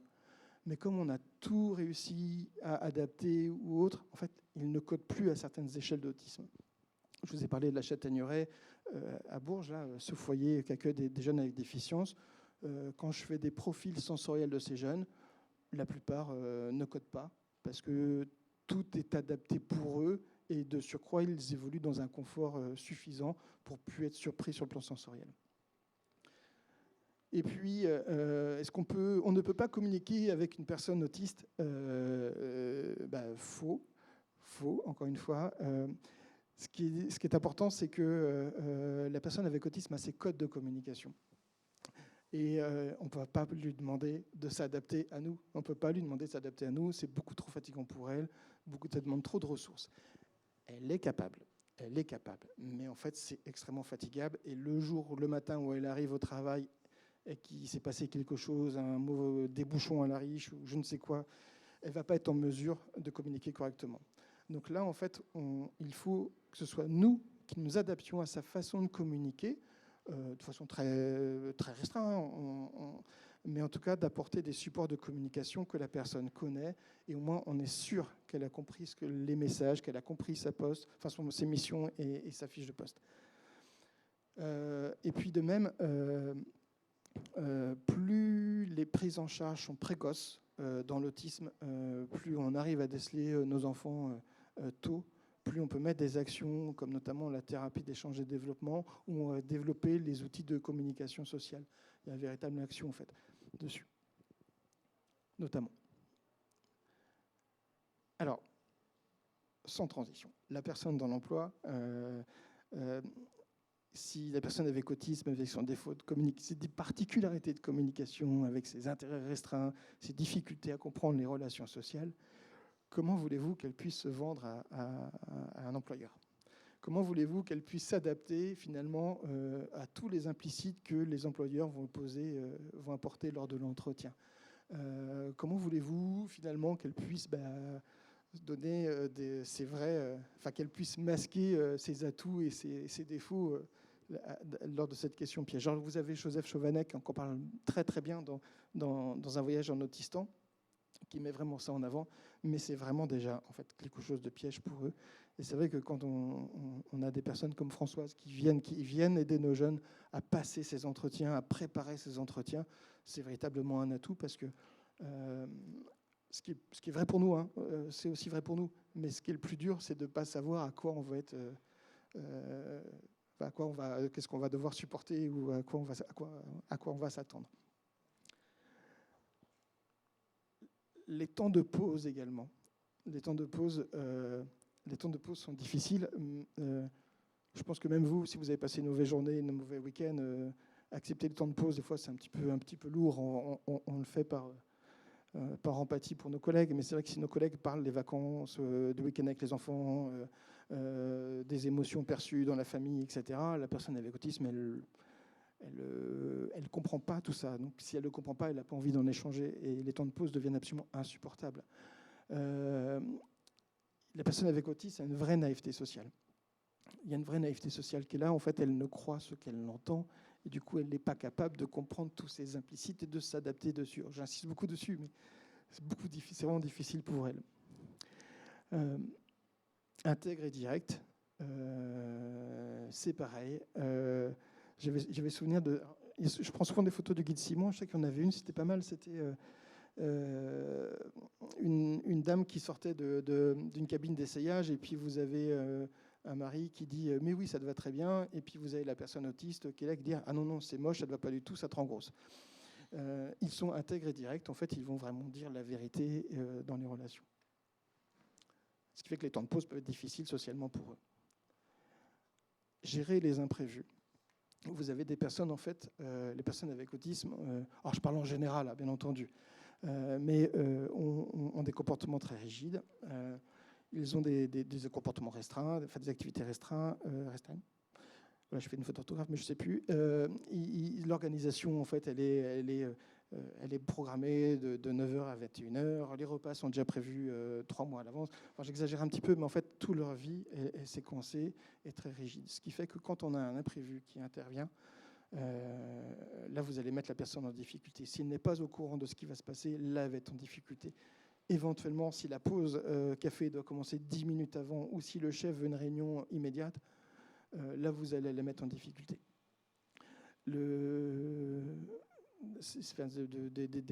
Mais comme on a tout réussi à adapter ou autre, en fait, il ne code plus à certaines échelles d'autisme. Je vous ai parlé de la Châtaigneraie à Bourges, là, ce foyer qui accueille des jeunes avec déficience. Quand je fais des profils sensoriels de ces jeunes, la plupart ne codent pas parce que tout est adapté pour eux et de surcroît, ils évoluent dans un confort suffisant pour ne plus être surpris sur le plan sensoriel. Et puis, on ne peut pas communiquer avec une personne autiste? Faux, encore une fois. Ce qui est important, c'est que la personne avec autisme a ses codes de communication. Et on ne peut pas lui demander de s'adapter à nous. On ne peut pas lui demander de s'adapter à nous. C'est beaucoup trop fatigant pour elle. Ça demande trop de ressources. Elle est capable. Mais en fait, c'est extrêmement fatigable. Et le matin où elle arrive au travail et qu'il s'est passé quelque chose, des bouchons à la riche ou je ne sais quoi, elle ne va pas être en mesure de communiquer correctement. Donc là, en fait, il faut que ce soit nous qui nous adaptions à sa façon de communiquer, de façon très, très restreinte, mais en tout cas d'apporter des supports de communication que la personne connaît, et au moins on est sûr qu'elle a compris les messages, qu'elle a compris ses missions et sa fiche de poste. Et puis de même, plus les prises en charge sont précoces dans l'autisme, plus on arrive à déceler nos enfants tôt, plus on peut mettre des actions comme notamment la thérapie d'échange et développement, où on va développer les outils de communication sociale. Il y a une véritable action en fait dessus, notamment. Alors, sans transition, la personne dans l'emploi, si la personne avec autisme, avec son défaut de communication, ses particularités de communication, avec ses intérêts restreints, ses difficultés à comprendre les relations sociales, comment voulez-vous qu'elle puisse se vendre à un employeur? Comment voulez-vous qu'elle puisse s'adapter finalement à tous les implicites que les employeurs vont apporter lors de l'entretien? Comment voulez-vous finalement qu'elle puisse donner qu'elle puisse masquer ses atouts et ses défauts lors de cette question piège? Genre, vous avez Joseph Chovanec qui en parle très très bien dans Un voyage en Autistan, qui met vraiment ça en avant, mais c'est vraiment déjà en fait quelque chose de piège pour eux. Et c'est vrai que quand on a des personnes comme Françoise qui viennent aider nos jeunes à passer ces entretiens, à préparer ces entretiens, c'est véritablement un atout parce que ce qui est vrai pour nous, hein, c'est aussi vrai pour nous, mais ce qui est le plus dur, c'est de ne pas savoir à quoi on va être, qu'est-ce qu'on va devoir supporter ou à quoi on va s'attendre. Les temps de pause également. Les temps de pause sont difficiles. Je pense que même vous, si vous avez passé une mauvaise journée, une mauvais week-end, accepter le temps de pause, des fois, c'est un petit peu lourd. On le fait par empathie pour nos collègues. Mais c'est vrai que si nos collègues parlent des vacances, de week-end avec les enfants, des émotions perçues dans la famille, etc., la personne avec autisme, elle ne comprend pas tout ça. Donc, si elle ne comprend pas, elle n'a pas envie d'en échanger. Et les temps de pause deviennent absolument insupportables. La personne avec autisme a une vraie naïveté sociale. Il y a une vraie naïveté sociale qui est là. En fait, elle ne croit ce qu'elle entend. Et du coup, elle n'est pas capable de comprendre tous ces implicites et de s'adapter dessus. J'insiste beaucoup dessus, mais c'est vraiment difficile pour elle. Intègre et direct, c'est pareil. J'avais souvenir de... Je prends souvent des photos de Guy de Simon. Je sais qu'il y en avait une, c'était pas mal. C'était une dame qui sortait d'une cabine d'essayage et puis vous avez un mari qui dit « mais oui, ça te va très bien » et puis vous avez la personne autiste qui est là qui dit « ah non, c'est moche, ça ne te va pas du tout, ça te rend grosse ». Ils sont intègres et directs. En fait, ils vont vraiment dire la vérité dans les relations. Ce qui fait que les temps de pause peuvent être difficiles socialement pour eux. Gérer les imprévus. Vous avez des personnes, en fait, les personnes avec autisme, alors je parle en général, hein, bien entendu, mais ont des comportements très rigides. Ils ont des comportements restreints, des activités restreintes. Voilà, je fais une faute d'orthographe, mais je ne sais plus. L'organisation, en fait, elle est elle est programmée de 9h à 21h. Les repas sont déjà prévus 3 mois à l'avance. Enfin, j'exagère un petit peu, mais en fait, toute leur vie est séquencée et très rigide. Ce qui fait que quand on a un imprévu qui intervient, là, vous allez mettre la personne en difficulté. S'il n'est pas au courant de ce qui va se passer, là, elle va être en difficulté. Éventuellement, si la pause café doit commencer 10 minutes avant ou si le chef veut une réunion immédiate, là, vous allez la mettre en difficulté. Des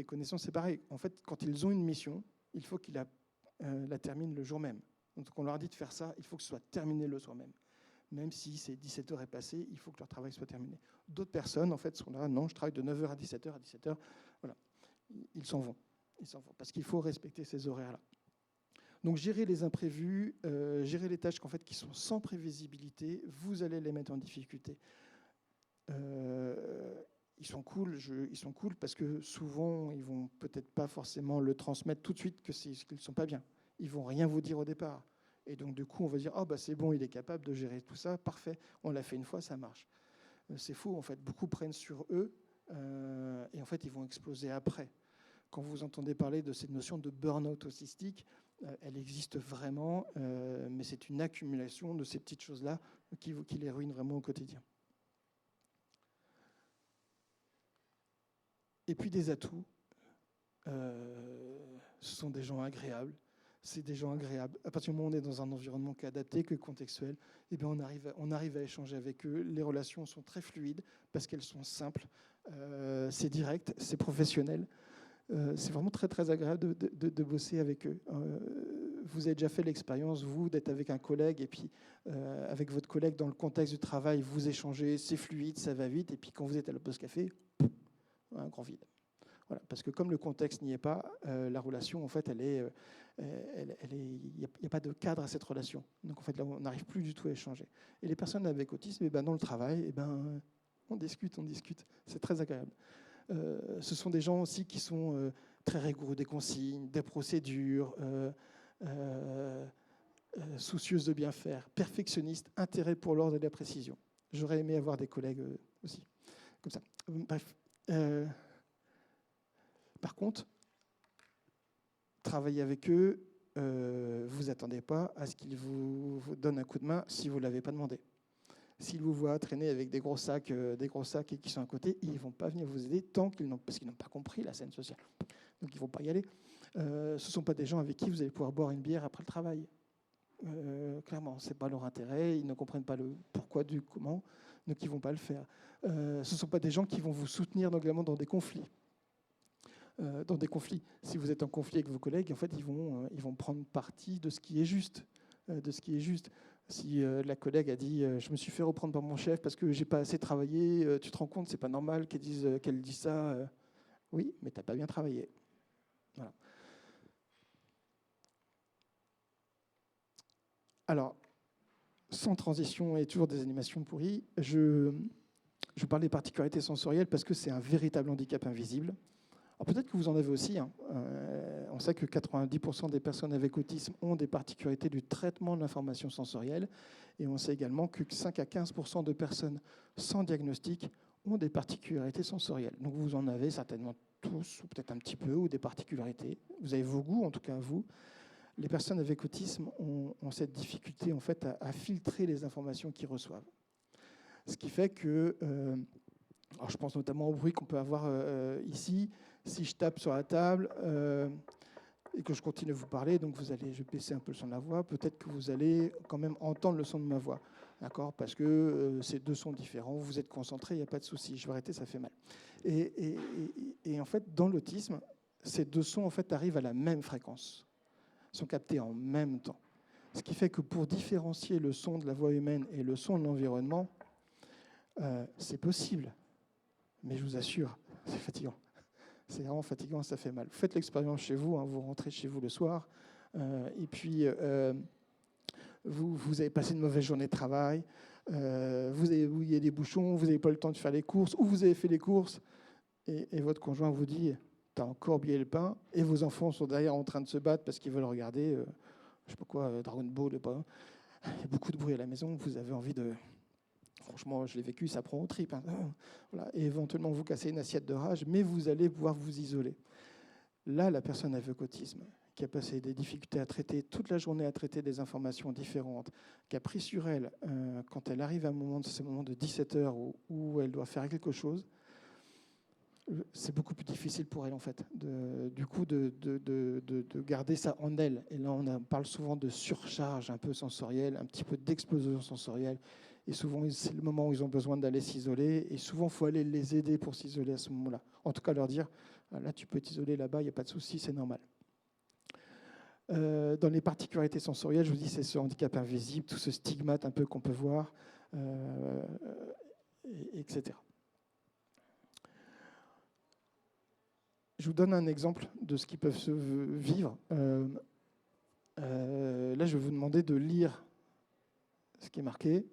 connaissances, c'est pareil. En fait, quand ils ont une mission, il faut qu'ils la terminent le jour même. Donc, on leur a dit de faire ça, il faut que ce soit terminé le soir même. Même si c'est 17h est passé, il faut que leur travail soit terminé. D'autres personnes, en fait, sont là, non, je travaille de 9h à 17h, voilà. Ils s'en vont. Parce qu'il faut respecter ces horaires-là. Donc, gérer les imprévus, gérer les tâches qui sont sans prévisibilité, vous allez les mettre en difficulté. Ils sont cool parce que souvent, ils vont peut-être pas forcément le transmettre tout de suite qu'ils ne sont pas bien. Ils vont rien vous dire au départ. Et donc, du coup, on va dire, c'est bon, il est capable de gérer tout ça, parfait, on l'a fait une fois, ça marche. C'est faux, en fait. Beaucoup prennent sur eux et en fait, ils vont exploser après. Quand vous entendez parler de cette notion de burn-out autistique, elle existe vraiment, mais c'est une accumulation de ces petites choses-là qui les ruinent vraiment au quotidien. Et puis des atouts, ce sont des gens agréables. C'est des gens agréables. À partir du moment où on est dans un environnement qui est adapté, qui est contextuel, eh bien on arrive à échanger avec eux. Les relations sont très fluides parce qu'elles sont simples. C'est direct, c'est professionnel. C'est vraiment très, très agréable de bosser avec eux. Vous avez déjà fait l'expérience, vous, d'être avec un collègue et puis avec votre collègue dans le contexte du travail, vous échangez, c'est fluide, ça va vite. Et puis quand vous êtes à la pause café, un grand vide. Voilà, parce que comme le contexte n'y est pas, la relation, en fait, il n'y a pas de cadre à cette relation. Donc, en fait, là, on n'arrive plus du tout à échanger. Et les personnes avec autisme, dans le travail, on discute. C'est très agréable. Ce sont des gens aussi qui sont très rigoureux des consignes, des procédures, soucieuses de bien faire, perfectionnistes, intérêt pour l'ordre et la précision. J'aurais aimé avoir des collègues aussi, comme ça. Bref. Par contre, travailler avec eux, vous n'attendez pas à ce qu'ils vous donnent un coup de main si vous ne l'avez pas demandé. S'ils vous voient traîner avec des gros sacs et qui sont à côté, ils ne vont pas venir vous aider parce qu'ils n'ont pas compris la scène sociale. Donc ils ne vont pas y aller. Ce ne sont pas des gens avec qui vous allez pouvoir boire une bière après le travail. Clairement, ce n'est pas leur intérêt, ils ne comprennent pas le pourquoi du comment, donc ils ne vont pas le faire. Ce ne sont pas des gens qui vont vous soutenir notamment dans des conflits. Si vous êtes en conflit avec vos collègues, en fait, ils vont prendre parti de ce qui est juste. Si la collègue a dit « je me suis fait reprendre par mon chef parce que j'ai pas assez travaillé, tu te rends compte, c'est pas normal qu'elle dise ça. Oui, mais tu n'as pas bien travaillé. » Voilà. Alors, sans transition et toujours des animations pourries, je parle des particularités sensorielles parce que c'est un véritable handicap invisible. Alors peut-être que vous en avez aussi. On sait que 90% des personnes avec autisme ont des particularités du traitement de l'information sensorielle. Et on sait également que 5 à 15% de personnes sans diagnostic ont des particularités sensorielles. Donc vous en avez certainement tous, ou peut-être un petit peu, ou des particularités. Vous avez vos goûts, en tout cas vous. Les personnes avec autisme ont cette difficulté en fait, à filtrer les informations qu'ils reçoivent. Ce qui fait que... alors je pense notamment au bruit qu'on peut avoir ici. Si je tape sur la table et que je continue à vous parler, donc je vais baisser un peu le son de la voix, peut-être que vous allez quand même entendre le son de ma voix, d'accord ? Parce que ces deux sons différents, vous êtes concentrés, il n'y a pas de souci. Je vais arrêter, ça fait mal. Et en fait, dans l'autisme, ces deux sons en fait, arrivent à la même fréquence, sont captés en même temps. Ce qui fait que pour différencier le son de la voix humaine et le son de l'environnement, c'est possible. Mais je vous assure, c'est fatigant. C'est vraiment fatigant, ça fait mal. Faites l'expérience chez vous, vous rentrez chez vous le soir, et puis vous avez passé une mauvaise journée de travail, il y a des bouchons, vous n'avez pas le temps de faire les courses, ou vous avez fait les courses, et votre conjoint vous dit « t'as encore oublié le pain », et vos enfants sont derrière en train de se battre parce qu'ils veulent regarder, je ne sais pas quoi, Dragon Ball, il y a beaucoup de bruit à la maison, vous avez envie de franchement, je l'ai vécu, ça prend aux tripes. Hein. Voilà. Et éventuellement, vous cassez une assiette de rage, mais vous allez pouvoir vous isoler. Là, la personne avec autisme, qui a passé des difficultés à traiter, toute la journée à traiter des informations différentes, qui a pris sur elle, quand elle arrive à ce moment de 17 heures où elle doit faire quelque chose, c'est beaucoup plus difficile pour elle, en fait, de garder ça en elle. Et là, on parle souvent de surcharge un peu sensorielle, un petit peu d'explosion sensorielle. Et souvent, c'est le moment où ils ont besoin d'aller s'isoler. Et souvent, il faut aller les aider pour s'isoler à ce moment-là. En tout cas, leur dire, là, tu peux t'isoler là-bas, il n'y a pas de souci, c'est normal. Dans les particularités sensorielles, je vous dis, c'est ce handicap invisible, tout ce stigmate un peu qu'on peut voir, etc. Je vous donne un exemple de ce qui peut se vivre. Là, je vais vous demander de lire ce qui est marqué.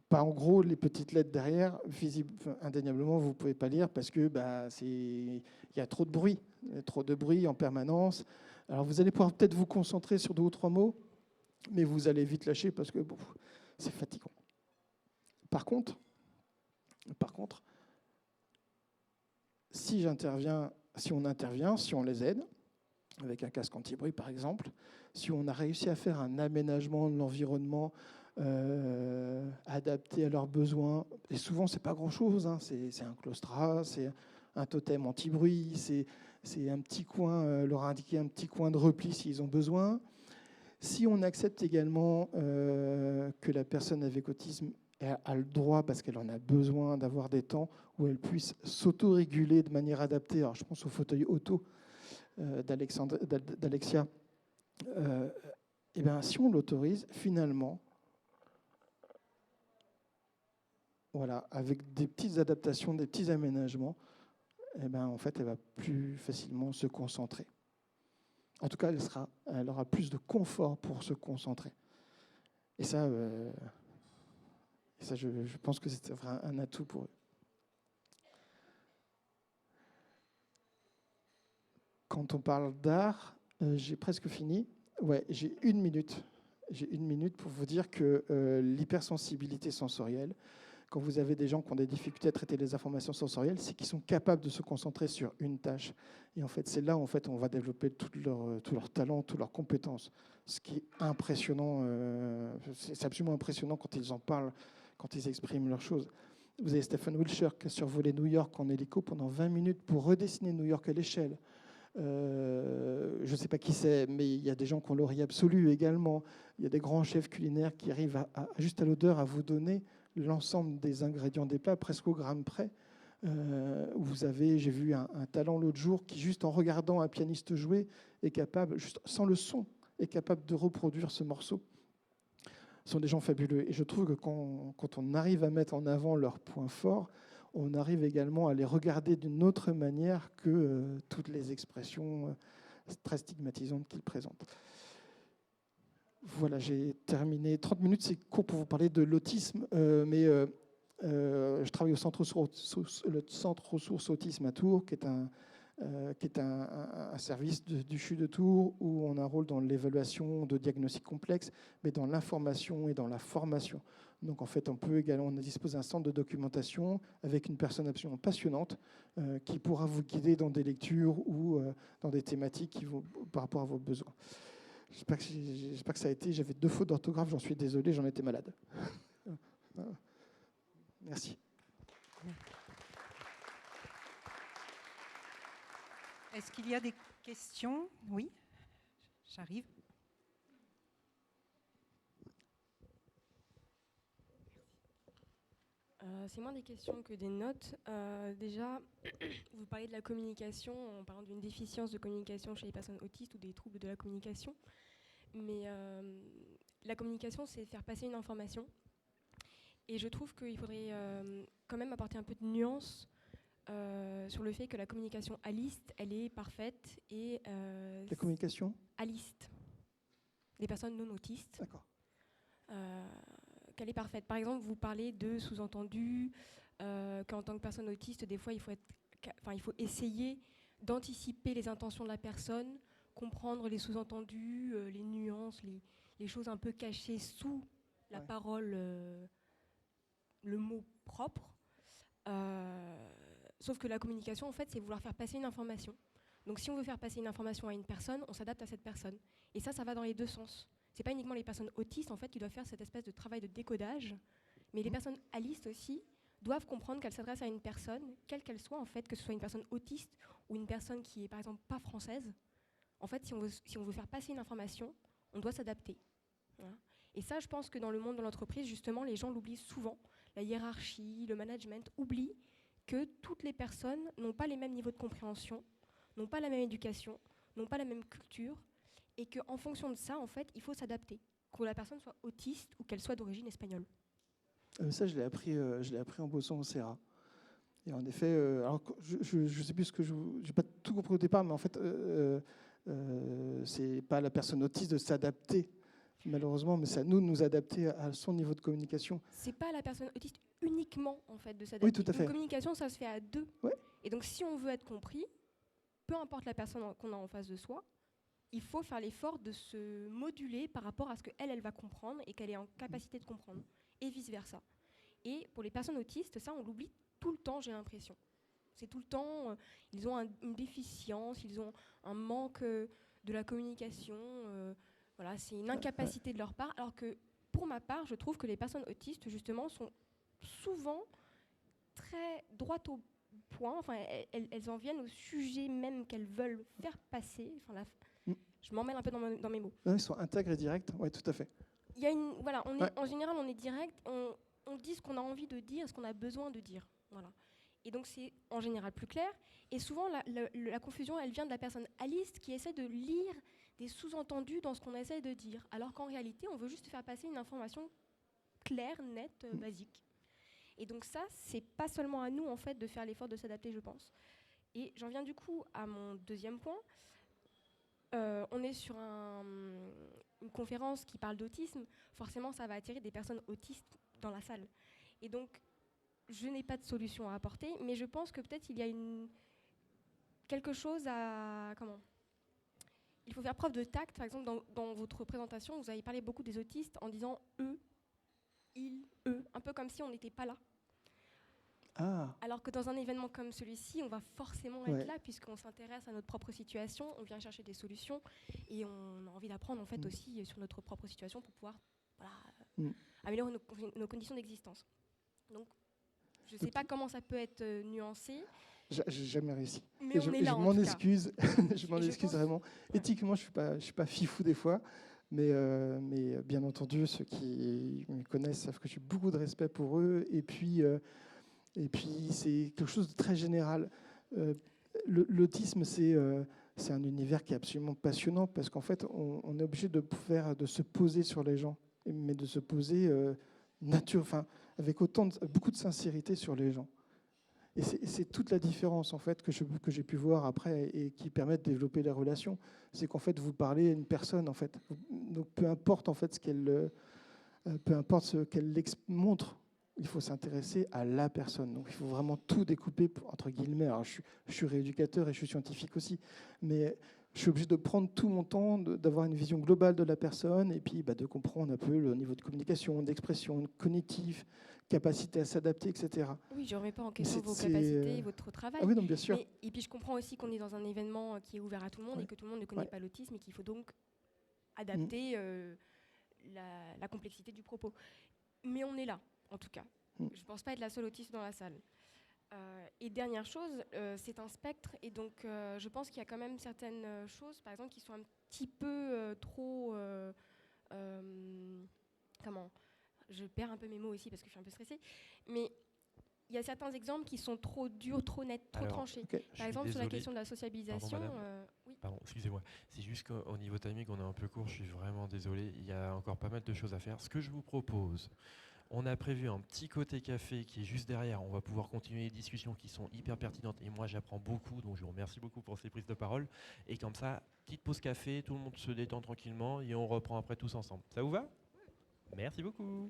Pas en gros les petites lettres derrière, indéniablement, vous ne pouvez pas lire parce que il y a trop de bruit. Trop de bruit en permanence. Alors, vous allez pouvoir peut-être vous concentrer sur 2 ou 3 mots, mais vous allez vite lâcher parce que c'est fatigant. Par contre, si on intervient, si on les aide, avec un casque anti-bruit par exemple, si on a réussi à faire un aménagement de l'environnement adapté à leurs besoins, et souvent c'est pas grand-chose, hein, c'est un claustrat, c'est un totem anti-bruit, c'est un petit coin, leur indiquer un petit coin de repli s'ils ont besoin. Si on accepte également que la personne avec autisme a le droit, parce qu'elle en a besoin, d'avoir des temps où elle puisse s'auto-réguler de manière adaptée. Alors, je pense au fauteuil auto d'Alexia. Et bien, si on l'autorise, finalement, voilà, avec des petites adaptations, des petits aménagements, et ben, en fait, elle va plus facilement se concentrer. En tout cas, elle aura plus de confort pour se concentrer. Et ça, je pense que c'est un atout pour eux. Quand on parle d'art, j'ai presque fini. Ouais, j'ai 1 minute. J'ai 1 minute pour vous dire que l'hypersensibilité sensorielle, quand vous avez des gens qui ont des difficultés à traiter les informations sensorielles, c'est qu'ils sont capables de se concentrer sur une tâche. Et en fait, c'est là où on va développer tout leur talent, toutes leurs compétences. Ce qui est impressionnant, c'est absolument impressionnant quand ils en parlent, quand ils expriment leurs choses. Vous avez Stephen Wiltshire qui a survolé New York en hélico pendant 20 minutes pour redessiner New York à l'échelle. Je ne sais pas qui c'est, mais il y a des gens qui ont l'oreille absolue également. Il y a des grands chefs culinaires qui arrivent juste à l'odeur à vous donner l'ensemble des ingrédients des plats, presque au gramme près. J'ai vu un talent l'autre jour qui, juste en regardant un pianiste jouer, est capable, juste sans le son, est capable de reproduire ce morceau. Ce sont des gens fabuleux. Et je trouve que quand on arrive à mettre en avant leurs points forts, on arrive également à les regarder d'une autre manière que toutes les expressions très stigmatisantes qu'ils présentent. Voilà, j'ai terminé. 30 minutes, c'est court pour vous parler de l'autisme, mais je travaille au centre ressources autisme à Tours, qui est un service du CHU de Tours où on a un rôle dans l'évaluation de diagnostics complexes, mais dans l'information et dans la formation. Donc en fait, on dispose d'un centre de documentation avec une personne absolument passionnante qui pourra vous guider dans des lectures ou dans des thématiques par rapport à vos besoins. J'espère que ça a été. J'avais 2 fautes d'orthographe, j'en suis désolé, j'en étais malade. Merci. Est-ce qu'il y a des questions? Oui, j'arrive. C'est moins des questions que des notes. Déjà, vous parlez de la communication en parlant d'une déficience de communication chez les personnes autistes ou des troubles de la communication. Mais la communication, c'est faire passer une information. Et je trouve qu'il faudrait quand même apporter un peu de nuance sur le fait que la communication à liste, elle est parfaite. Et, la communication à liste. Des personnes non autistes. D'accord. Qu'elle est parfaite. Par exemple, vous parlez de sous-entendus, qu'en tant que personne autiste, des fois, il faut essayer d'anticiper les intentions de la personne, comprendre les sous-entendus, les nuances, les choses un peu cachées sous la Ouais. parole, le mot propre. Sauf que la communication, en fait, c'est vouloir faire passer une information. Donc si on veut faire passer une information à une personne, on s'adapte à cette personne. Et ça va dans les deux sens. C'est pas uniquement les personnes autistes, en fait, qui doivent faire cette espèce de travail de décodage, mais les personnes alistes aussi doivent comprendre qu'elles s'adressent à une personne, quelle qu'elle soit, en fait, que ce soit une personne autiste ou une personne qui est, par exemple, pas française. En fait, si on veut faire passer une information, on doit s'adapter. Voilà. Et ça, je pense que dans le monde de l'entreprise, justement, les gens l'oublient souvent. La hiérarchie, le management oublient que toutes les personnes n'ont pas les mêmes niveaux de compréhension, n'ont pas la même éducation, n'ont pas la même culture, et qu'en fonction de ça, en fait, il faut s'adapter, que la personne soit autiste ou qu'elle soit d'origine espagnole. Ça, je l'ai appris en bossant au CERA. Et en effet, alors, je ne sais plus ce que j'ai pas tout compris au départ, mais en fait, c'est pas à la personne autiste de s'adapter, malheureusement, mais c'est à nous de nous adapter à son niveau de communication. C'est pas à la personne autiste uniquement, en fait, de s'adapter. Oui, tout à fait. Une communication, ça se fait à deux. Ouais. Et donc, si on veut être compris, peu importe la personne qu'on a en face de soi, il faut faire l'effort de se moduler par rapport à ce qu'elle va comprendre et qu'elle est en capacité de comprendre, et vice-versa. Et pour les personnes autistes, ça, on l'oublie tout le temps, j'ai l'impression. C'est tout le temps, ils ont une déficience, ils ont un manque de la communication, voilà, c'est une incapacité de leur part, alors que pour ma part, je trouve que les personnes autistes, justement, sont souvent très droites au point, enfin, elles en viennent au sujet même qu'elles veulent faire passer, enfin, je m'en mêle un peu dans mes mots. Non, ils sont intègres et directs, oui, tout à fait. Il y a voilà, en général, on est direct, on dit ce qu'on a envie de dire, ce qu'on a besoin de dire. Voilà. Et donc, c'est en général plus clair. Et souvent, la confusion, elle vient de la personne aliste qui essaie de lire des sous-entendus dans ce qu'on essaie de dire. Alors qu'en réalité, on veut juste faire passer une information claire, nette, basique. Et donc ça, c'est pas seulement à nous, en fait, de faire l'effort de s'adapter, je pense. Et j'en viens du coup à mon deuxième point. On est sur une conférence qui parle d'autisme. Forcément, ça va attirer des personnes autistes dans la salle. Et donc, je n'ai pas de solution à apporter, mais je pense que peut-être il y a quelque chose à... Comment ? Il faut faire preuve de tact. Par exemple, dans votre présentation, vous avez parlé beaucoup des autistes en disant « eux », « ils », « eux », un peu comme si on n'était pas là. Ah. Alors que dans un événement comme celui-ci, on va forcément être là puisqu'on s'intéresse à notre propre situation, on vient chercher des solutions et on a envie d'apprendre en fait aussi sur notre propre situation pour pouvoir améliorer nos conditions d'existence. Donc, je ne sais pas comment ça peut être nuancé. J'ai jamais réussi. Mais on est là, je en m'en tout excuse. Je m'en excuse vraiment. Éthiquement, je suis pas fifou des fois. Mais bien entendu, ceux qui me connaissent savent que j'ai beaucoup de respect pour eux. Et puis c'est quelque chose de très général. L'autisme, c'est un univers qui est absolument passionnant parce qu'en fait, on est obligé de se poser sur les gens, mais de se poser avec beaucoup de sincérité sur les gens. Et c'est toute la différence en fait que j'ai pu voir après et qui permet de développer les relations. C'est qu'en fait, vous parlez à une personne en fait. Donc peu importe en fait ce qu'elle montre. Il faut s'intéresser à la personne. Donc, il faut vraiment tout découper, entre guillemets. Alors, je suis rééducateur et je suis scientifique aussi. Mais je suis obligé de prendre tout mon temps, d'avoir une vision globale de la personne et puis de comprendre un peu le niveau de communication, d'expression, cognitif, capacité à s'adapter, etc. Oui, je ne remets pas en question vos capacités et votre travail. Ah oui, non, bien sûr. Et puis, je comprends aussi qu'on est dans un événement qui est ouvert à tout le monde et que tout le monde ne connaît pas l'autisme et qu'il faut donc adapter la complexité du propos. Mais on est là. En tout cas, je ne pense pas être la seule autiste dans la salle. Et dernière chose, c'est un spectre, et donc je pense qu'il y a quand même certaines choses, par exemple, qui sont un petit peu trop... Je perds un peu mes mots aussi parce que je suis un peu stressée, mais il y a certains exemples qui sont trop durs, trop nets, trop tranchés. Par exemple, sur la question de la sociabilisation... Pardon, excusez-moi. C'est juste qu'au niveau timing, on est un peu court, je suis vraiment désolé. Il y a encore pas mal de choses à faire. Ce que je vous propose... On a prévu un petit côté café qui est juste derrière. On va pouvoir continuer les discussions qui sont hyper pertinentes. Et moi, j'apprends beaucoup. Donc, je vous remercie beaucoup pour ces prises de parole. Et comme ça, petite pause café, tout le monde se détend tranquillement et on reprend après tous ensemble. Ça vous va ? Merci beaucoup.